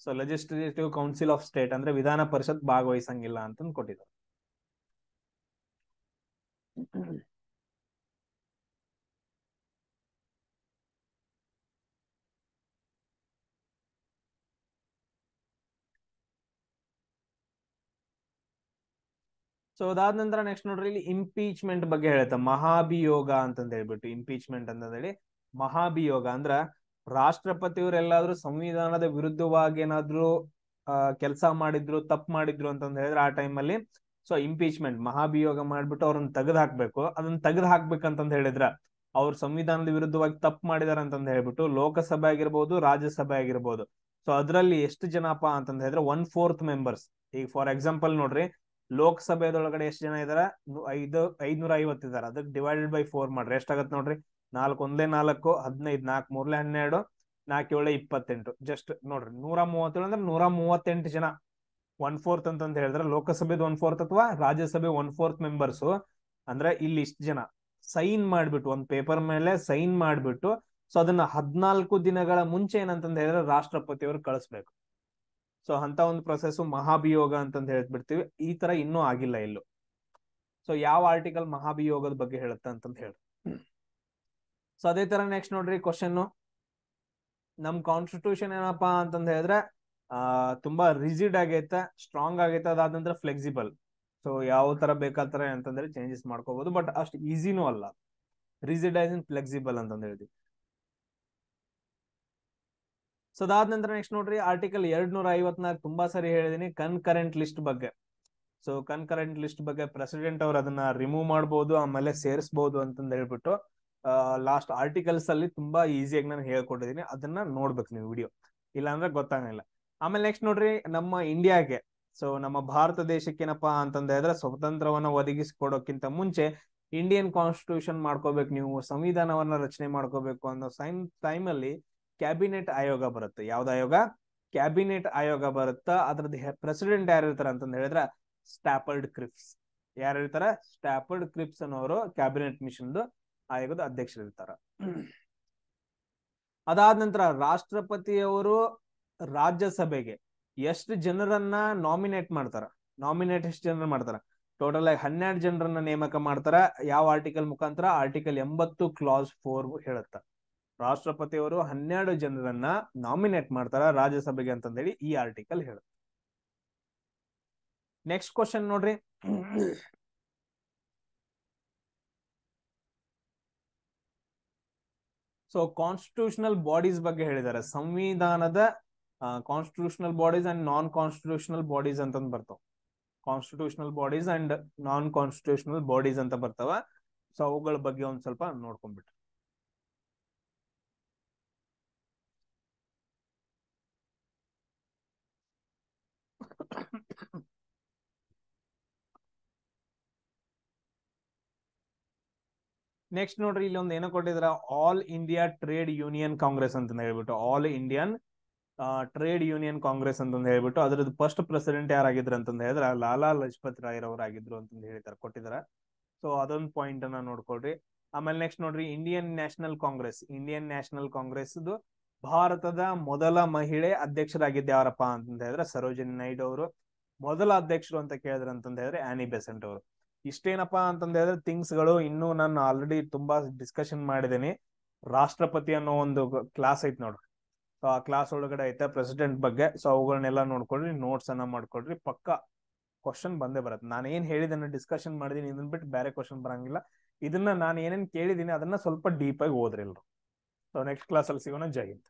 So legislative council of state ಅಂದ್ರೆ ವಿಧಾನ ಪರಿಷತ್ ಭಾಗವಹಿಸಂಗಿಲ್ಲ ಅಂತ ಕೊಟ್ಟಿದ್ದಾರೆ. ಸೊ ಅದಾದ ನಂತರ ನೆಕ್ಸ್ಟ್ ನೋಡ್ರಿ, ಇಲ್ಲಿ ಇಂಪೀಚ್ಮೆಂಟ್ ಬಗ್ಗೆ ಹೇಳುತ್ತೆ. ಮಹಾಭಿಯೋಗ ಅಂತಂದ ಹೇಳ್ಬಿಟ್ಟು, ಇಂಪೀಚ್ಮೆಂಟ್ ಅಂತ ಹೇಳಿ ಮಹಾಭಿಯೋಗ ಅಂದ್ರ ರಾಷ್ಟ್ರಪತಿಯವರೆಲ್ಲಾದ್ರೂ ಸಂವಿಧಾನದ ವಿರುದ್ಧವಾಗಿ ಏನಾದ್ರು ಕೆಲಸ ಮಾಡಿದ್ರು, ತಪ್ಪು ಮಾಡಿದ್ರು ಅಂತಂದ ಹೇಳಿದ್ರೆ ಆ ಟೈಮಲ್ಲಿ ಸೊ ಇಂಪೀಚ್ಮೆಂಟ್, ಮಹಾಭಿಯೋಗ ಮಾಡ್ಬಿಟ್ಟು ಅವ್ರನ್ನ ತೆಗೆದು ಹಾಕ್ಬೇಕು. ಅದನ್ನ ತೆಗೆದು ಹಾಕ್ಬೇಕಂತಂದ್ ಹೇಳಿದ್ರ ಅವ್ರ ಸಂವಿಧಾನದ ವಿರುದ್ಧವಾಗಿ ತಪ್ಪು ಮಾಡಿದಾರೆ ಅಂತಂದ್ ಹೇಳ್ಬಿಟ್ಟು ಲೋಕಸಭೆ ಆಗಿರ್ಬೋದು, ರಾಜ್ಯಸಭೆ ಆಗಿರ್ಬೋದು, ಸೊ ಅದ್ರಲ್ಲಿ ಎಷ್ಟು ಜನಪ್ಪ ಅಂತಂದ್ ಹೇಳಿದ್ರೆ 1/4 ಮೆಂಬರ್ಸ್. ಈಗ ಫಾರ್ ಎಕ್ಸಾಂಪಲ್ ನೋಡ್ರಿ, ಲೋಕಸಭೆದೊಳಗಡೆ ಎಷ್ಟು ಜನ ಇದಾರ? 550 ಇದಾರೆ. ಅದಕ್ಕೆ ಡಿವೈಡೆಡ್ ಬೈ 4 ಮಾಡ್ರಿ, ಎಷ್ಟಾಗತ್ತೆ ನೋಡ್ರಿ? 4 ಒಂದ್ಲೆ 4, 15, 4 ಮೂರ್ಲೆ 12, 4 ಏಳೆ 28. ಜಸ್ಟ್ ನೋಡ್ರಿ, 137 ಅಂದ್ರೆ 138 ಜನ. 1/4 ಅಂತಂತ ಹೇಳಿದ್ರೆ ಲೋಕಸಭೆದ 1/4 ಅಥವಾ ರಾಜ್ಯಸಭೆ 1/4 ಮೆಂಬರ್ಸ್. ಅಂದ್ರೆ ಇಲ್ಲಿ ಇಷ್ಟು ಜನ ಸೈನ್ ಮಾಡ್ಬಿಟ್ಟು, ಒಂದ್ ಪೇಪರ್ ಮೇಲೆ ಸೈನ್ ಮಾಡ್ಬಿಟ್ಟು, ಸೊ ಅದನ್ನ 14 ದಿನಗಳ ಮುಂಚೆ ಏನಂತಂದ ಹೇಳಿದ್ರೆ ರಾಷ್ಟ್ರಪತಿಯವರು ಕಳಿಸ್ಬೇಕು. ಸೊ ಅಂತ ಒಂದು ಪ್ರೊಸೆಸ್ ಮಹಾಭಿಯೋಗ ಅಂತಂದ್ ಹೇಳ್ಬಿಡ್ತೀವಿ. ಈ ತರ ಇನ್ನೂ ಆಗಿಲ್ಲ ಎಲ್ಲೂ. ಸೊ ಯಾವ ಆರ್ಟಿಕಲ್ ಮಹಾಭಿಯೋಗದ ಬಗ್ಗೆ ಹೇಳುತ್ತೆ ಅಂತಂದ್ ಹೇಳಿ. ಸೊ ಅದೇ ತರ ನೆಕ್ಸ್ಟ್ ನೋಡ್ರಿ ಕ್ವಶನ್, ನಮ್ ಕಾನ್ಸ್ಟಿಟ್ಯೂಷನ್ ಏನಪ್ಪಾ ಅಂತಂದ್ ಹೇಳಿದ್ರೆ ತುಂಬಾ ರಿಜಿಡ್ ಆಗೈತೆ, ಸ್ಟ್ರಾಂಗ್ ಆಗೈತೆ, ಅದಾದ ನಂತರ ಫ್ಲೆಕ್ಸಿಬಲ್. ಸೊ ಯಾವ ತರ ಬೇಕಾತರ ಅಂತಂದ್ರೆ ಚೇಂಜಸ್ ಮಾಡ್ಕೋಬಹುದು, ಬಟ್ ಅಷ್ಟು ಈಸಿನೂ ಅಲ್ಲ. ರಿಜಿಡ್ ಆಸ್ ಇನ್ ಫ್ಲೆಕ್ಸಿಬಲ್ ಅಂತಂದ್ ಹೇಳ್ತೀವಿ. ಸೊ ಅದಾದ ನಂತರ ನೆಕ್ಸ್ಟ್ ನೋಡ್ರಿ, ಆರ್ಟಿಕಲ್ 254 ತುಂಬಾ ಸರಿ ಹೇಳಿದೀನಿ, ಕನ್ಕರೆಂಟ್ ಲಿಸ್ಟ್ ಬಗ್ಗೆ. ಸೊ ಕನ್ಕರೆಂಟ್ ಲಿಸ್ಟ್ ಬಗ್ಗೆ ಪ್ರೆಸಿಡೆಂಟ್ ಅವ್ರು ಅದನ್ನ ರಿಮೂವ್ ಮಾಡಬಹುದು, ಆಮೇಲೆ ಸೇರಿಸಬಹುದು ಅಂತಂದ್ ಹೇಳ್ಬಿಟ್ಟು ಲಾಸ್ಟ್ ಆರ್ಟಿಕಲ್ಸ್ ಅಲ್ಲಿ ತುಂಬಾ ಈಸಿಯಾಗಿ ನಾನು ಹೇಳ್ಕೊಟ್ಟಿದೀನಿ. ಅದನ್ನ ನೋಡ್ಬೇಕು ನೀವು ವಿಡಿಯೋ, ಇಲ್ಲ ಅಂದ್ರೆ ಗೊತ್ತಾಗಲ್ಲ. ಆಮೇಲೆ ನೆಕ್ಸ್ಟ್ ನೋಡ್ರಿ, ನಮ್ಮ ಇಂಡಿಯಾಗೆ, ಸೊ ನಮ್ಮ ಭಾರತ ದೇಶಕ್ಕೆ ಏನಪ್ಪಾ ಅಂತಂದ ಹೇಳಿದ್ರೆ ಸ್ವತಂತ್ರವನ್ನ ಒದಗಿಸಿಕೊಡೋಕ್ಕಿಂತ ಮುಂಚೆ ಇಂಡಿಯನ್ ಕಾನ್ಸ್ಟಿಟ್ಯೂಷನ್ ಮಾಡ್ಕೋಬೇಕು, ನೀವು ಸಂವಿಧಾನವನ್ನ ರಚನೆ ಮಾಡ್ಕೋಬೇಕು ಅನ್ನೋ ಟೈಮಲ್ಲಿ ಕ್ಯಾಬಿನೆಟ್ ಆಯೋಗ ಬರುತ್ತೆ. ಯಾವ್ದು ಆಯೋಗ? ಕ್ಯಾಬಿನೆಟ್ ಆಯೋಗ ಬರುತ್ತಾ. ಅದ್ರದ್ದು ಪ್ರೆಸಿಡೆಂಟ್ ಯಾರು ಇರ್ತಾರ ಅಂತಂದ ಹೇಳಿದ್ರೆ ಸ್ಟ್ಯಾಫರ್ಡ್ ಕ್ರಿಪ್ಸ್. ಯಾರು ಇರ್ತಾರ? ಸ್ಟ್ಯಾಫರ್ಡ್ ಕ್ರಿಪ್ಸ್ ಅನ್ನೋರು ಕ್ಯಾಬಿನೆಟ್ ಮಿಷನ್ ಆಯೋಗದ ಅಧ್ಯಕ್ಷರಿರ್ತಾರ. ಅದಾದ ನಂತರ ರಾಷ್ಟ್ರಪತಿಯವರು ರಾಜ್ಯಸಭೆಗೆ ಎಷ್ಟು ಜನರನ್ನ ನಾಮಿನೇಟ್ ಮಾಡ್ತಾರ? ನಾಮಿನೇಟ್ ಎಷ್ಟು ಜನರನ್ನ ಮಾಡ್ತಾರ? ಟೋಟಲ್ ಆಗಿ 12 ಜನರನ್ನ ನೇಮಕ ಮಾಡ್ತಾರ. ಯಾವ ಆರ್ಟಿಕಲ್ ಮುಖಾಂತರ? ಆರ್ಟಿಕಲ್ 80 ಕ್ಲಾಸ್ 4 ಹೇಳುತ್ತ ರಾಷ್ಟ್ರಪತಿಯವರು 12 ಜನರನ್ನ ನಾಮಿನೇಟ್ ಮಾಡ್ತಾರ ರಾಜ್ಯಸಭೆಗೆ ಅಂತಂದೇಳಿ ಈ ಆರ್ಟಿಕಲ್ ಹೇಳುತ್ತೆ. ನೆಕ್ಸ್ಟ್ ಕ್ವಶನ್ ನೋಡ್ರಿ, ಸೊ ಕಾನ್ಸ್ಟಿಟ್ಯೂಷನಲ್ ಬಾಡೀಸ್ ಬಗ್ಗೆ ಹೇಳಿದ್ದಾರೆ. ಸಂವಿಧಾನದ constitutional bodies and non constitutional bodies ಅಂತಂದ್ ಬರ್ತಾವ. Constitutional bodies and non constitutional bodies ಅಂತ ಬರ್ತಾವ. ಸೊ ಅವುಗಳ ಬಗ್ಗೆ ಒಂದ್ ಸ್ವಲ್ಪ ನೋಡ್ಕೊಂಡ್ಬಿಟ್ರಿ. ನೆಕ್ಸ್ಟ್ ನೋಡ್ರಿ, ಇಲ್ಲಿ ಒಂದು ಏನೋ ಕೊಟ್ಟಿದ್ರ, all India trade union Congress ಅಂತ ಹೇಳ್ಬಿಟ್ಟು, all Indian trade union Congress ಅಂತಂದ್ ಹೇಳ್ಬಿಟ್ಟು ಅದ್ರದ್ದು ಫಸ್ಟ್ ಪ್ರೆಸಿಡೆಂಟ್ ಯಾರಾಗಿದ್ರು ಅಂತಂದ್ ಹೇಳಿದ್ರೆ ಲಾಲಾ ಲಜಪತ್ ರಾಯ್ ರವರು ಆಗಿದ್ರು ಅಂತಂದ್ ಹೇಳಿದಾರೆ, ಕೊಟ್ಟಿದಾರೆ. ಸೊ ಅದೊಂದು ಪಾಯಿಂಟ್ ಅನ್ನ ನೋಡ್ಕೊಳ್ರಿ. ಆಮೇಲೆ ನೆಕ್ಸ್ಟ್ ನೋಡ್ರಿ, Indian national Congress. Indian national Congress ಭಾರತದ ಮೊದಲ ಮಹಿಳೆ ಅಧ್ಯಕ್ಷರಾಗಿದ್ದ ಯಾರಪ್ಪ ಅಂತಂದ ಹೇಳಿದ್ರೆ ಸರೋಜಿನಿ ನಾಯ್ಡು ಅವರು. ಮೊದಲ ಅಧ್ಯಕ್ಷರು ಅಂತ ಕೇಳಿದ್ರ ಅಂತಂದ ಹೇಳಿದ್ರೆ ಆನಿ ಬೆಸೆಂಟ್ ಅವರು. ಇಷ್ಟೇನಪ್ಪಾ ಅಂತಂದ ಹೇಳಿದ್ರೆ ಥಿಂಗ್ಸ್ ಗಳು ಇನ್ನೂ ನಾನು ಆಲ್ರೆಡಿ ತುಂಬಾ ಡಿಸ್ಕಷನ್ ಮಾಡಿದ್ದೀನಿ. ರಾಷ್ಟ್ರಪತಿ ಅನ್ನೋ ಒಂದು ಕ್ಲಾಸ್ ಐತ್ ನೋಡ್ರಿ, ಸೊ ಆ ಕ್ಲಾಸ್ ಒಳಗಡೆ ಐತೆ ಪ್ರೆಸಿಡೆಂಟ್ ಬಗ್ಗೆ. ಸೊ ಅವುಗಳನ್ನೆಲ್ಲ ನೋಡ್ಕೊಳ್ರಿ, ನೋಟ್ಸ್ ಅನ್ನ ಮಾಡ್ಕೊಳ್ರಿ, ಪಕ್ಕ ಕ್ವಶನ್ ಬಂದೇ ಬರುತ್ತೆ. ನಾನು ಏನ್ ಹೇಳಿದನ್ನ ಡಿಸ್ಕಷನ್ ಮಾಡಿದೀನಿ, ಇದನ್ನ ಬಿಟ್ಟು ಬೇರೆ ಕ್ವಶನ್ ಬರಂಗಿಲ್ಲ. ಇದನ್ನ ನಾನು ಏನೇನ್ ಕೇಳಿದೀನಿ ಅದನ್ನ ಸ್ವಲ್ಪ ಡೀಪ್ ಆಗಿ ಓದ್ರಿ ಎಲ್ರು. ಸೊ ನೆಕ್ಸ್ಟ್ ಕ್ಲಾಸ್ ಅಲ್ಲಿ ಸಿಗೋಣ. ಜೈ ಹಿಂದ್.